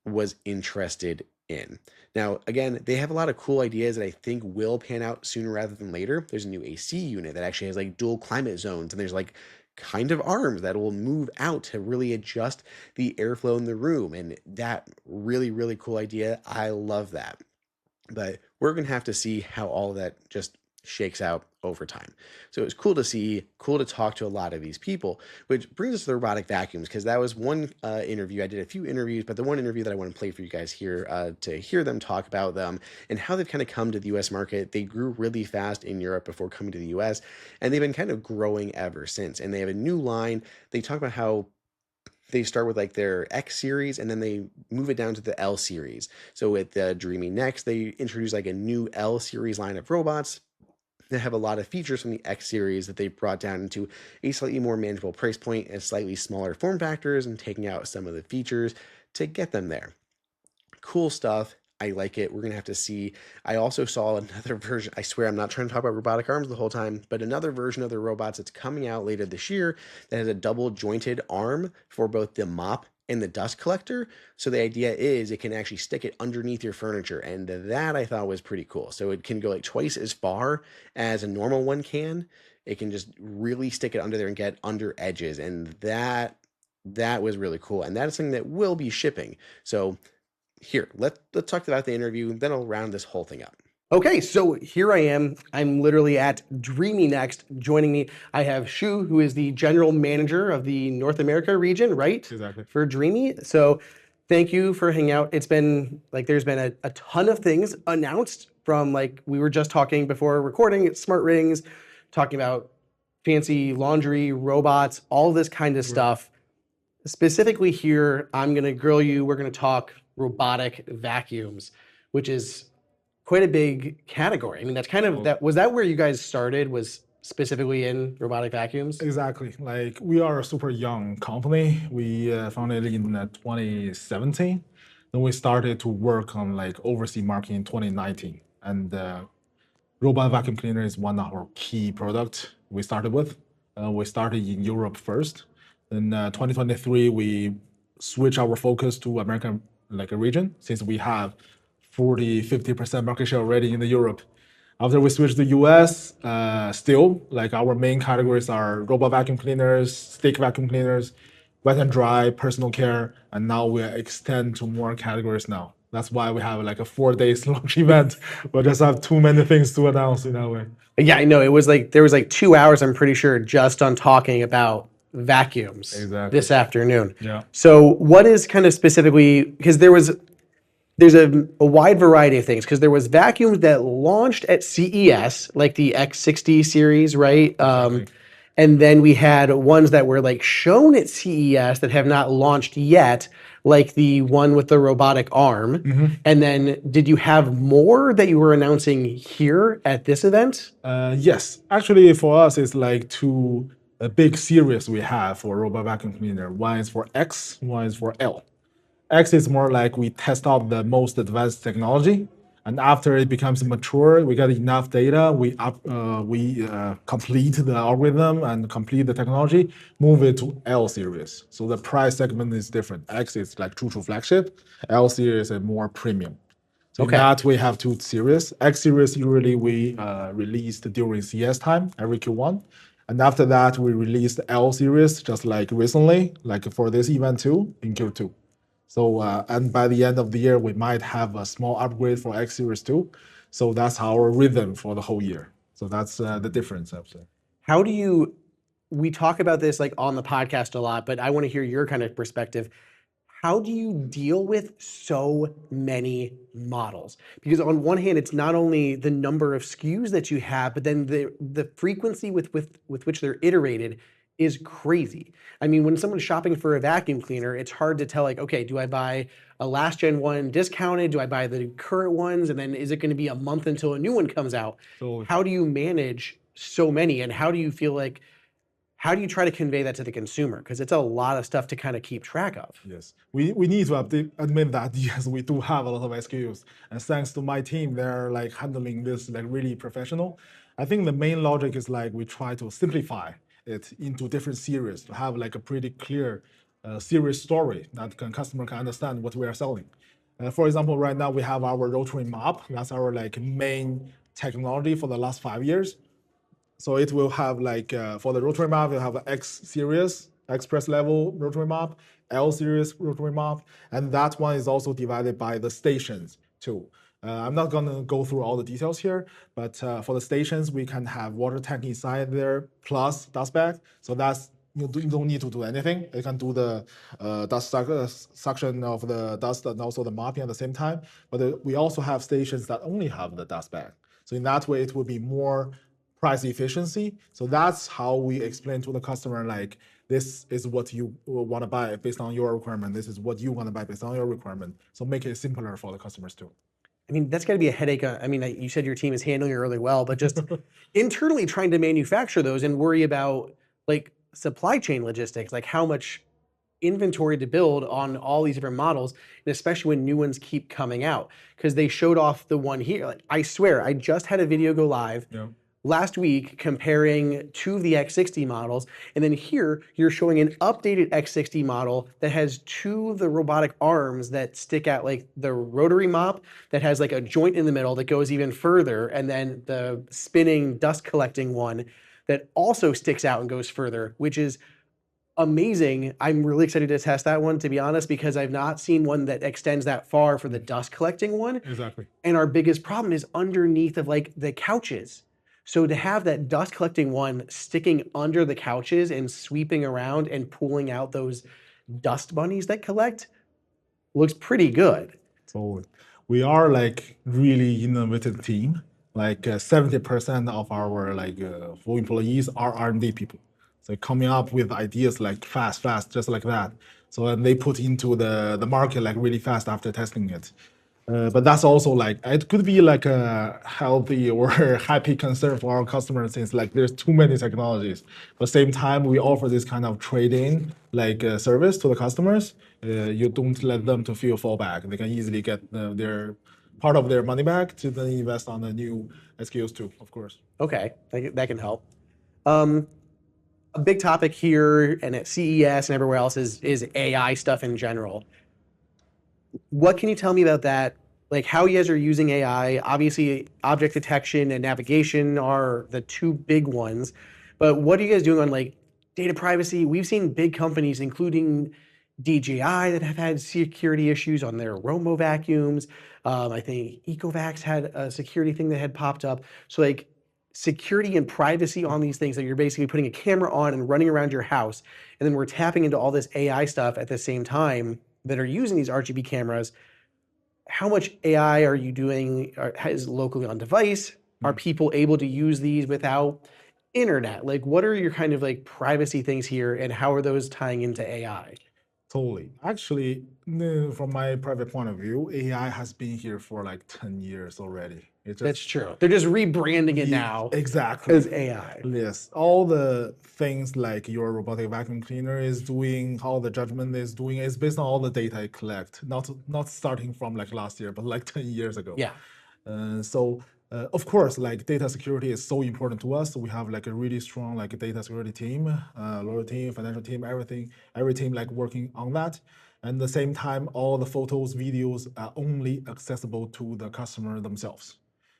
was interested in. Now, again, they have a lot of cool ideas that I think will pan out sooner rather than later. There's a new AC unit that actually has like dual climate zones, and there's like kind of arms that will move out to really adjust the airflow in the room. And that really, really cool idea. I love that. But we're going to have to see how all of that just shakes out over time. So it was cool to see, cool to talk to a lot of these people, which brings us to the robotic vacuums, because that was one interview. I did a few interviews, but the one interview that I want to play for you guys here to hear them talk about them and how they've kind of come to the US market. They grew really fast in Europe before coming to the US, and they've been kind of growing ever since. And they have a new line. They talk about how they start with like their X series and then they move it down to the L series. So with Dreame Next, they introduce like a new L series line of robots that have a lot of features from the X series that they brought down into a slightly more manageable price point and slightly smaller form factors, and taking out some of the features to get them there. Cool stuff. I like it. We're going to have to see. I also saw another version. I swear I'm not trying to talk about robotic arms the whole time, but another version of the robots that's coming out later this year that has a double jointed arm for both the mop and the dust collector. So the idea is it can actually stick it underneath your furniture. And that I thought was pretty cool. So it can go like twice as far as a normal one can. It can just really stick it under there and get under edges. And that was really cool. And that is something that will be shipping. So here, let's talk about the interview, then I'll round this whole thing up. Okay, so here I am. I'm literally at Dreame Next. Joining me, I have Shu, who is the general manager of the North America region, right?
Exactly.
For Dreamy. So thank you for hanging out. It's been like there's been a ton of things announced from like we were just talking before recording, smart rings, talking about fancy laundry, robots, all this kind of stuff. Specifically here, I'm going to grill you. We're going to talk robotic vacuums, which is quite a big category. I mean, that's kind of that. Was that where you guys started? Was specifically in robotic vacuums?
Exactly. Like we are a super young company. We founded in 2017. Then we started to work on like overseas market in 2019. And robot vacuum cleaner is one of our key products we started with. We started in Europe first. In 2023, we switched our focus to American like a region, since we have 40-50% market share already in the Europe. After we switched to US, still like our main categories are robot vacuum cleaners, stick vacuum cleaners, wet and dry, personal care, and now we extend to more categories now. That's why we have like a 4 days launch event. We just have too many things to announce in that way.
Yeah, I know. It was like there was like 2 hours, I'm pretty sure, just on talking about vacuums this afternoon.
Yeah.
So what is kind of specifically, because there's a wide variety of things, because there was vacuums that launched at CES, like the X60 series, right? And then we had ones that were like shown at CES that have not launched yet, like the one with the robotic arm. And then did you have more that you were announcing here at this event?
Yes, actually for us, it's like two big series we have for robot vacuum cleaner. One is for X, one is for L. X is more like we test out the most advanced technology, and after it becomes mature, we get enough data, we complete the algorithm and complete the technology, move it to L series. So the price segment is different. X is like true flagship, L series is more premium. So in that we have two series. X series usually we released during CS time every Q1. And after that, we released L series just like recently, like for this event too, in Q2. So, and by the end of the year, we might have a small upgrade for X series too. So that's our rhythm for the whole year. So that's the difference, I would say.
How do you, we talk about this like on the podcast a lot, but I want to hear your kind of perspective. How do you deal with so many models? Because on one hand, it's not only the number of SKUs that you have, but then the frequency with which they're iterated is crazy. I mean, when someone's shopping for a vacuum cleaner, it's hard to tell like, okay, do I buy a last gen one discounted? Do I buy the current ones? And then is it going to be a month until a new one comes out?
So
how do you manage so many? And how do you feel like, how do you try to convey that to the consumer? Because it's a lot of stuff to kind of keep track of.
Yes, we need to admit that yes, we do have a lot of SKUs, and thanks to my team, they're like handling this like really professional. I think the main logic is like we try to simplify it into different series to have like a pretty clear series story that customer can understand what we are selling. For example, right now we have our rotary mop. That's our like main technology for the last 5 years. So it will have like, for the rotary mop, we'll have an X series, express level rotary mop, L series rotary mop, and that one is also divided by the stations too. I'm not gonna go through all the details here, but for the stations, we can have water tank inside there plus dust bag. So that's, you don't need to do anything. You can do the dust suction of the dust and also the mopping at the same time. But we also have stations that only have the dust bag. So in that way, it will be more price efficiency. So that's how we explain to the customer, like, this is what you want to buy based on your requirement. This is what you want to buy based on your requirement. So make it simpler for the customers too.
I mean, that's got to be a headache. I mean, you said your team is handling it really well, but just internally trying to manufacture those and worry about like supply chain logistics, like how much inventory to build on all these different models, and especially when new ones keep coming out. Because they showed off the one here. Like, I swear, I just had a video go live last week comparing two of the X60 models, and then here you're showing an updated X60 model that has two of the robotic arms that stick out, like the rotary mop that has like a joint in the middle that goes even further, and then the spinning dust collecting one that also sticks out and goes further, which is amazing. I'm really excited to test that one, to be honest, because I've not seen one that extends that far for the dust collecting one.
Exactly.
And our biggest problem is underneath of like the couches. So to have that dust collecting one sticking under the couches and sweeping around and pulling out those dust bunnies that collect looks pretty good.
So we are like really innovative team. Like 70% of our like full employees are R&D people. So coming up with ideas like fast, just like that. So and they put into the market like really fast after testing it. But that's also like, it could be like a healthy or happy concern for our customers, since like there's too many technologies. But same time, we offer this kind of trade-in like service to the customers. You don't let them to feel fallback. They can easily get their part of their money back to then invest on the new SKUs too, of course.
Okay, that can help. A big topic here and at CES and everywhere else is AI stuff in general. What can you tell me about that? Like how you guys are using AI? Obviously, object detection and navigation are the two big ones, but what are you guys doing on like data privacy? We've seen big companies, including DJI, that have had security issues on their Romo vacuums. I think Ecovacs had a security thing that had popped up. So like security and privacy on these things that you're basically putting a camera on and running around your house, and then we're tapping into all this AI stuff at the same time that are using these RGB cameras. How much AI are you doing? Is locally on device? Are people able to use these without internet? Like, what are your kind of like privacy things here, and how are those tying into AI?
Totally. Actually, from my private point of view, AI has been here for like 10 years already.
That's true. They're just rebranding it now
exactly
as AI.
Yes, all the things like your robotic vacuum cleaner is doing, how the judgment is doing, is based on all the data it collect. Not starting from like last year, but like 10 years ago.
Yeah.
Of course, like data security is so important to us. So we have like a really strong like data security team, lawyer team, financial team, every team like working on that. And at the same time, all the photos, videos are only accessible to the customer themselves.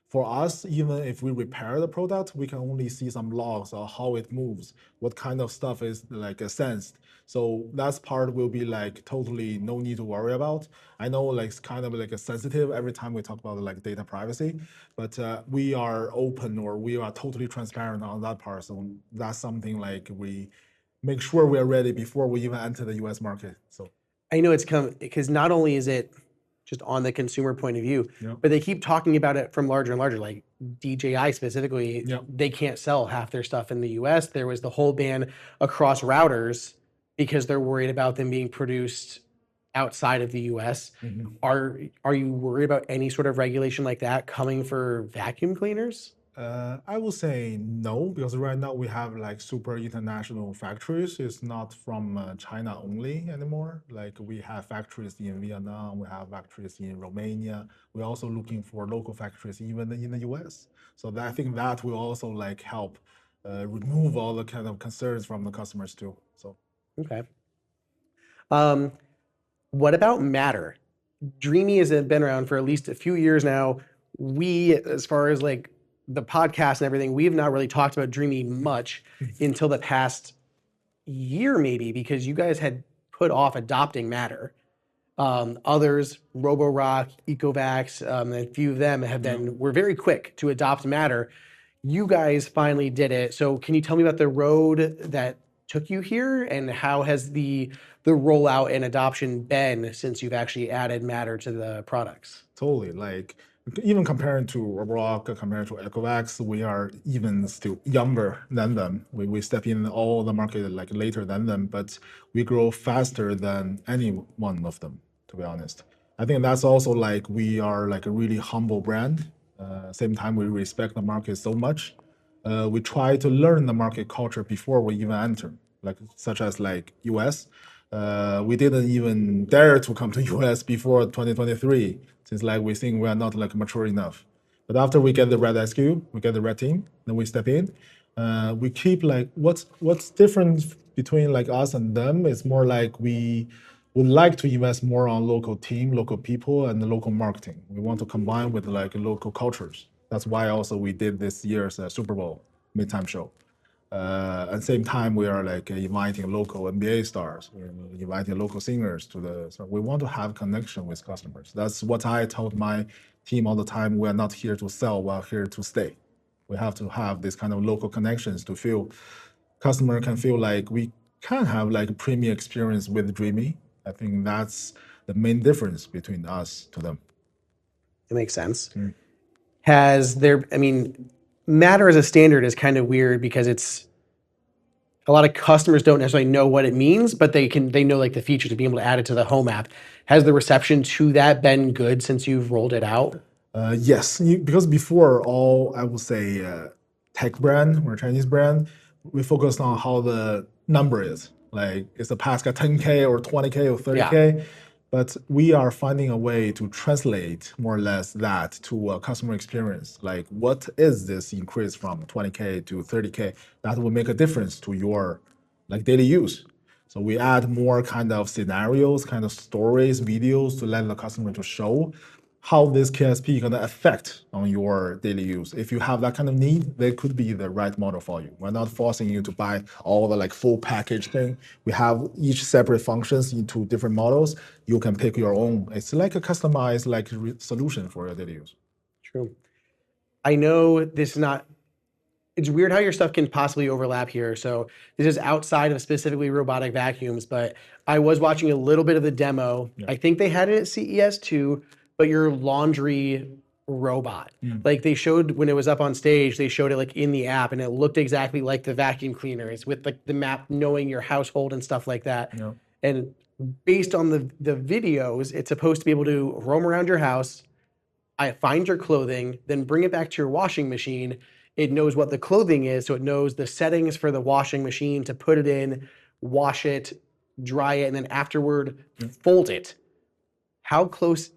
For us, even if we repair the product, we can only see some logs or how it moves, what kind of stuff is like sensed. So that part will be like totally no need to worry about. I know like it's kind of like a sensitive every time we talk about like data privacy, but we are open or we are totally transparent on that part. So that's something like we make sure we are ready before we even enter the US market. So
I know it's come because not only is it just on the consumer point of view, but they keep talking about it from larger and larger, like DJI specifically, they can't sell half their stuff in the US. There was the whole ban across routers because they're worried about them being produced outside of the US. Are you worried about any sort of regulation like that coming for vacuum cleaners?
I would say no, because right now we have like super international factories. It's not from China only anymore. Like we have factories in Vietnam, we have factories in Romania. We're also looking for local factories even in the US. So I think that will also like help remove all the kind of concerns from the customers too. So
okay. What about Matter? Dreamy has been around for at least a few years now. We, as far as like the podcast and everything, we've not really talked about Dreamy much until the past year, maybe, because you guys had put off adopting Matter. Others, Roborock, Ecovacs, a few of them were very quick to adopt Matter. You guys finally did it. So can you tell me about the road that took you here, and how has the rollout and adoption been since you've actually added Matter to the products?
Totally, like even comparing to Roborock, compared to Ecovacs, we are even still younger than them. We step in all the market like later than them, but we grow faster than any one of them, to be honest. I think that's also like we are like a really humble brand. Same time, we respect the market so much. We try to learn the market culture before we even enter, like such as like US. We didn't even dare to come to US before 2023, since like we think we are not like mature enough. But after we get the red SKU, we get the red team, then we step in. We keep like what's different between like us and them is more like we would like to invest more on local team, local people, and the local marketing. We want to combine with like local cultures. That's why also we did this year's Super Bowl midtime show. At the same time, we are like inviting local NBA stars, we're inviting local singers to the. So we want to have connection with customers. That's what I told my team all the time. We are not here to sell, we are here to stay. We have to have this kind of local connections to feel customer can feel like we can have like a premium experience with Dreamy. I think that's the main difference between us to them.
It makes sense. Has there, I mean, Matter as a standard is kind of weird because it's a lot of customers don't necessarily know what it means, but they know like the features to be able to add it to the home app. Has the reception to that been good since you've rolled it out?
Yes, because before all, I would say tech brand or Chinese brand, we focused on how the number is. Like, is the pass got 10K or 20K or 30K? But we are finding a way to translate more or less that to a customer experience. Like, what is this increase from 20K to 30K that will make a difference to your like daily use? So we add more kind of scenarios, kind of stories, videos to let the customer to show how this KSP gonna affect on your daily use. If you have that kind of need, they could be the right model for you. We're not forcing you to buy all the like full package thing. We have each separate functions into different models. You can pick your own. It's like a customized like solution for your daily use.
True. I know this is not, it's weird how your stuff can possibly overlap here. So this is outside of specifically robotic vacuums, but I was watching a little bit of the demo.
Yeah.
I think they had it at CES too, but your laundry robot. Like they showed when it was up on stage, they showed it like in the app and it looked exactly like the vacuum cleaner. It's with like the map knowing your household and stuff like that.
Yeah.
And based on the videos, it's supposed to be able to roam around your house, find your clothing, then bring it back to your washing machine. It knows what the clothing is, so it knows the settings for the washing machine to put it in, wash it, dry it, and then afterward fold it. How close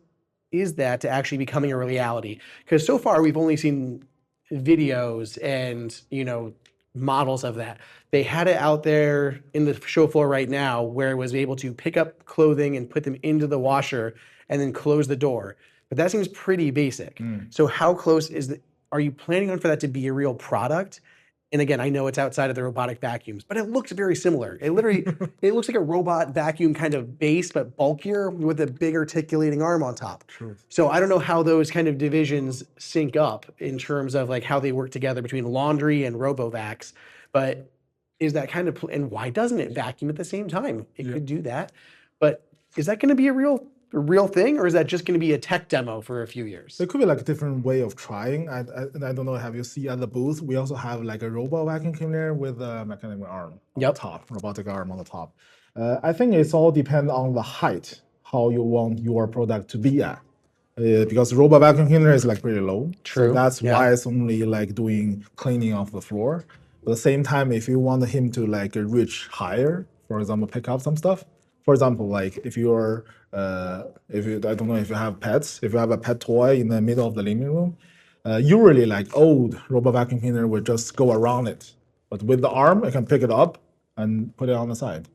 is that to actually becoming a reality? Because so far we've only seen videos and models of that. They had it out there in the show floor right now where it was able to pick up clothing and put them into the washer and then close the door. But that seems pretty basic. So how close are you planning on for that to be a real product? And again, I know it's outside of the robotic vacuums, but it looks very similar. It literally, it looks like a robot vacuum kind of base, but bulkier with a big articulating arm on top.
True.
So I don't know how those kind of divisions sync up in terms of like how they work together between laundry and RoboVacs, but is that kind of, and why doesn't it vacuum at the same time? It could do that, but is that going to be a real thing, or is that just going to be a tech demo for a few years?
It could be like a different way of trying. I don't know. Have you seen at the booth? We also have like a robot vacuum cleaner with a mechanical arm on the top, robotic arm on the top. I think it's all depend on the height, how you want your product to be at. Because robot vacuum cleaner is like pretty low.
True.
So that's why it's only like doing cleaning of the floor. At the same time, if you want him to like reach higher, for example, pick up some stuff. For example, like if you're, I don't know if you have pets, if you have a pet toy in the middle of the living room, usually like old robot vacuum cleaner would just go around it. But with the arm, you can pick it up and put it on the side.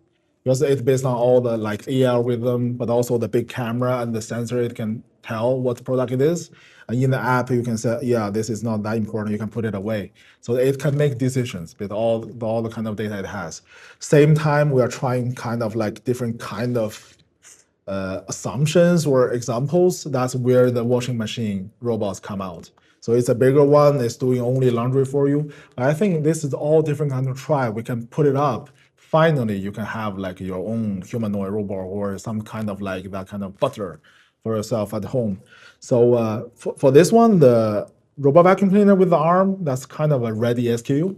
Because it's based on all the like AI algorithm, but also the big camera and the sensor, it can tell what product it is. And in the app, you can say, yeah, this is not that important. You can put it away. So it can make decisions with all the kind of data it has. Same time, we are trying kind of like different kind of assumptions or examples. That's where the washing machine robots come out. So it's a bigger one. It's doing only laundry for you. I think this is all different kind of try. We can put it up. Finally, you can have like your own humanoid robot or some kind of like that kind of butler for yourself at home. So for this one, the robot vacuum cleaner with the arm, that's kind of a ready SKU.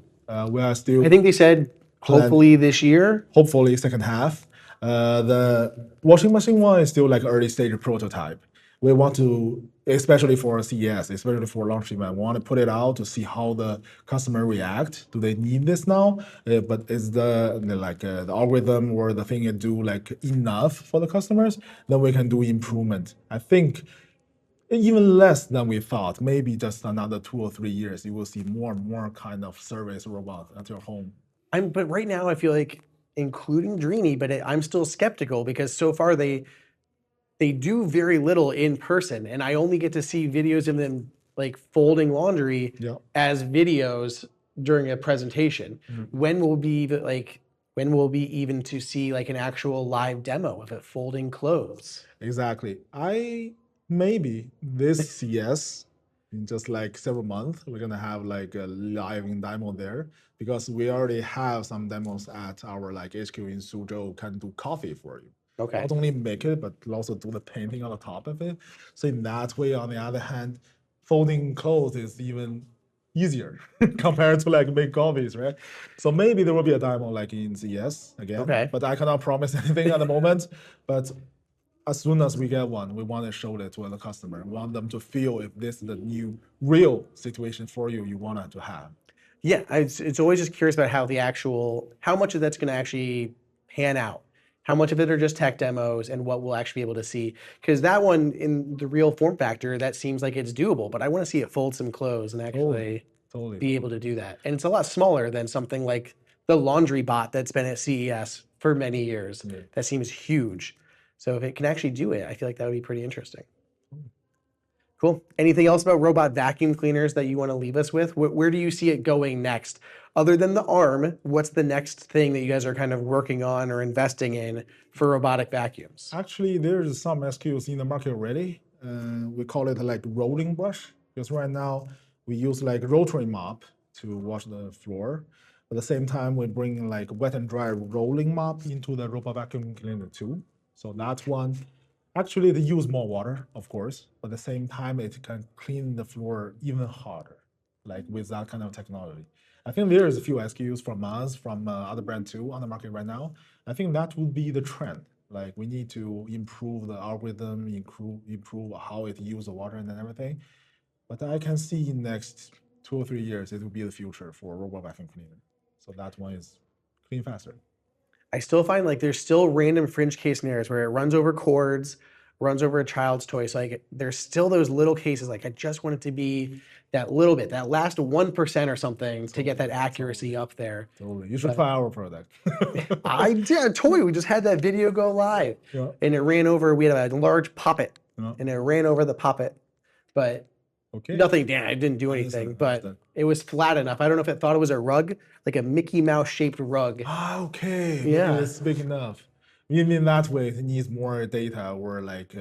We are still.
I think they said hopefully this year.
Hopefully second half. The washing machine one is still like early stage prototype. We want to, especially for CES, especially for launch event, we want to put it out to see how the customer react. Do they need this now? But is the algorithm or the thing it do like enough for the customers? Then we can do improvement. I think even less than we thought. Maybe just another 2 or 3 years, you will see more and more kind of service robot at your home.
But right now I feel like, including Dreamy, but I'm still skeptical because so far they do very little in person, and I only get to see videos of them like folding laundry as videos during a presentation. When will be even to see like an actual live demo of it folding clothes?
Exactly. Maybe this CES, in just like several months, we're gonna have like a live demo there, because we already have some demos at our like HQ in Suzhou, can do coffee for you.
Okay.
Not only make it, but also do the painting on the top of it. So in that way, on the other hand, folding clothes is even easier compared to like make coffees, right? So maybe there will be a demo like in CES again.
Okay.
But I cannot promise anything at the moment. But as soon as we get one, we want to show it to the customer. We want them to feel if this is the new real situation for you want to have.
Yeah, it's always just curious about how much of that's going to actually pan out. how much of it are just tech demos, and what we'll actually be able to see. Because that one, in the real form factor, that seems like it's doable, but I want to see it fold some clothes and actually be able to do that. And it's a lot smaller than something like the laundry bot that's been at CES for many years.
Yeah.
That seems huge. So if it can actually do it, I feel like that would be pretty interesting. Cool. Anything else about robot vacuum cleaners that you want to leave us with? Where do you see it going next? Other than the arm, what's the next thing that you guys are kind of working on or investing in for robotic vacuums?
Actually, there's some SKUs in the market already. We call it like rolling brush, because right now we use like rotary mop to wash the floor. At the same time, we bring like wet and dry rolling mop into the robot vacuum cleaner too. So that's one. Actually, they use more water, of course, but at the same time, it can clean the floor even harder, like with that kind of technology. I think there is a few SKUs from us, from other brands too, on the market right now. I think that would be the trend. Like we need to improve the algorithm, improve how it uses the water and everything. But I can see in next 2 or 3 years, it will be the future for robot vacuum cleaner. So that one is clean faster.
I still find like there's still random fringe case scenarios where it runs over cords, runs over a child's toy. So like there's still those little cases, like I just want it to be that little bit, that last 1% or something to get that accuracy up there.
Totally. You should try our product.
I did, totally. We just had that video go live, and it ran over, we had a large poppet, and it ran over the poppet, but nothing, it didn't do anything, but it was flat enough. I don't know if it thought it was a rug, like a Mickey Mouse shaped rug.
Okay.
Yeah.
It's big enough. In that way, it needs more data or like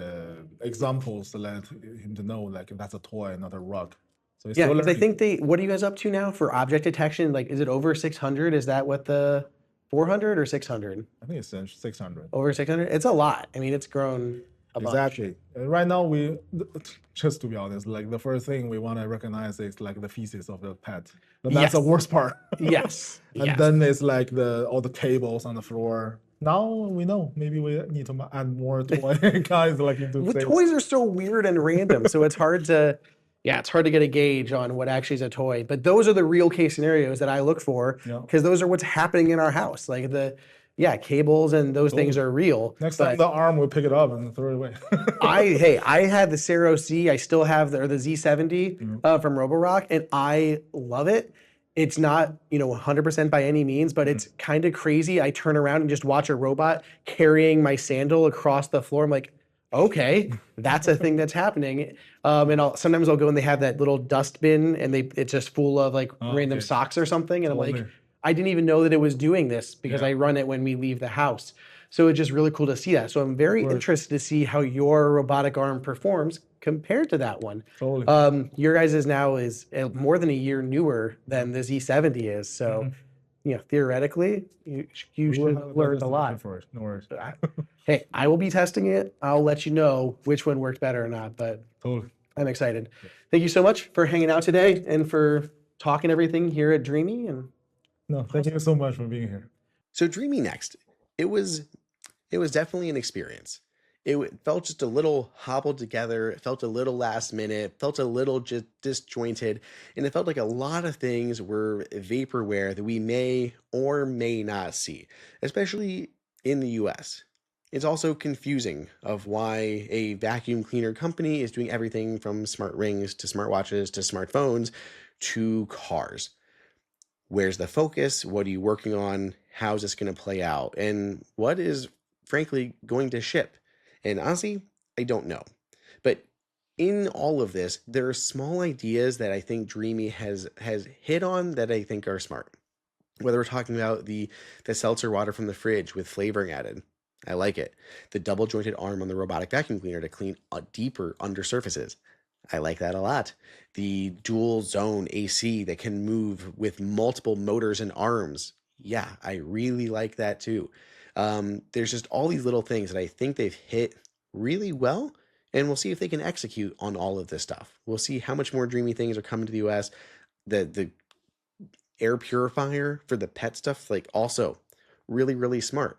examples to let him to know like that's a toy, not a rug. So
Yeah, because I think what are you guys up to now for object detection? Like, is it over 600? Is that what the 400 or 600?
I think it's 600.
Over 600? It's a lot. I mean, it's grown a bunch.
Exactly. Right now, just to be honest, like the first thing we want to recognize is like the feces of the pet. And that's the worst part.
Yes.
And then it's like all the cables on the floor. Now we know. Maybe we need to add more toy guys like into
the toys are so weird and random, so it's hard to get a gauge on what actually is a toy. But those are the real case scenarios that I look for, because those are what's happening in our house. Like cables and those things are real.
Next time the arm will pick it up and throw it away.
I had the Cero C. I still have the Z70 from Roborock, and I love it. It's not 100% by any means, but it's kind of crazy. I turn around and just watch a robot carrying my sandal across the floor. I'm like, okay, that's a thing that's happening. And sometimes I'll go and they have that little dust bin, and it's just full of like random socks or something. And I'm like, I didn't even know that it was doing this because I run it when we leave the house. So it's just really cool to see that. So I'm very interested to see how your robotic arm performs compared to that one.
Totally.
Your guys' now is more than a year newer than the Z70 is. So, theoretically, you should learn a lot.
For it. No worries.
Hey, I will be testing it. I'll let you know which one worked better or not, but I'm excited. Thank you so much for hanging out today and for talking everything here at Dreamy.
No, thank you so much for being here.
So Dreame Next, it was definitely an experience. It felt just a little hobbled together. It felt a little last minute, felt a little just disjointed, and it felt like a lot of things were vaporware that we may or may not see, especially in the US. It's also confusing of why a vacuum cleaner company is doing everything from smart rings to smartwatches to smartphones to cars. Where's the focus? What are you working on? How's this going to play out? And what is, frankly, going to ship? And honestly, I don't know. But in all of this, there are small ideas that I think Dreamy has hit on that I think are smart. Whether we're talking about the seltzer water from the fridge with flavoring added, I like it. The double jointed arm on the robotic vacuum cleaner to clean deeper under surfaces, I like that a lot. The dual zone AC that can move with multiple motors and arms, yeah, I really like that too. There's just all these little things that I think they've hit really well, and we'll see if they can execute on all of this stuff. We'll see how much more Dreamy things are coming to the US. The air purifier for the pet stuff, like also really, really smart.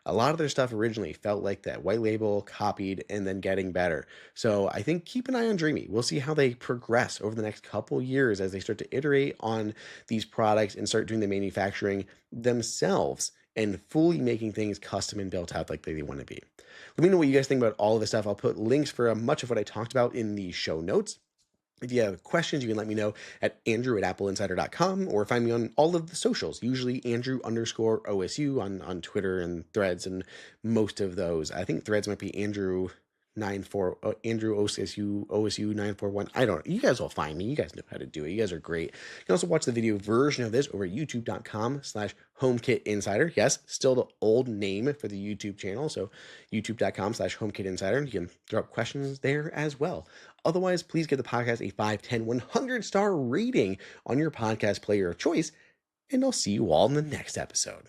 A lot of their stuff originally felt like that white label, copied, and then getting better. So I think keep an eye on Dreamy. We'll see how they progress over the next couple years as they start to iterate on these products and start doing the manufacturing themselves and fully making things custom and built out like they want to be. Let me know what you guys think about all of this stuff. I'll put links for much of what I talked about in the show notes. If you have questions, you can let me know at andrew@appleinsider.com or find me on all of the socials, usually Andrew_OSU on Twitter and Threads and most of those. I think Threads might be Andrew OSU 941. I don't know. You guys will find me. You guys know how to do it. You guys are great. You can also watch the video version of this over at youtube.com/HomeKitInsider. Yes, still the old name for the YouTube channel. So youtube.com/HomeKitInsider. You can drop questions there as well. Otherwise, please give the podcast a 5, 10, 100-star rating on your podcast player of choice. And I'll see you all in the next episode.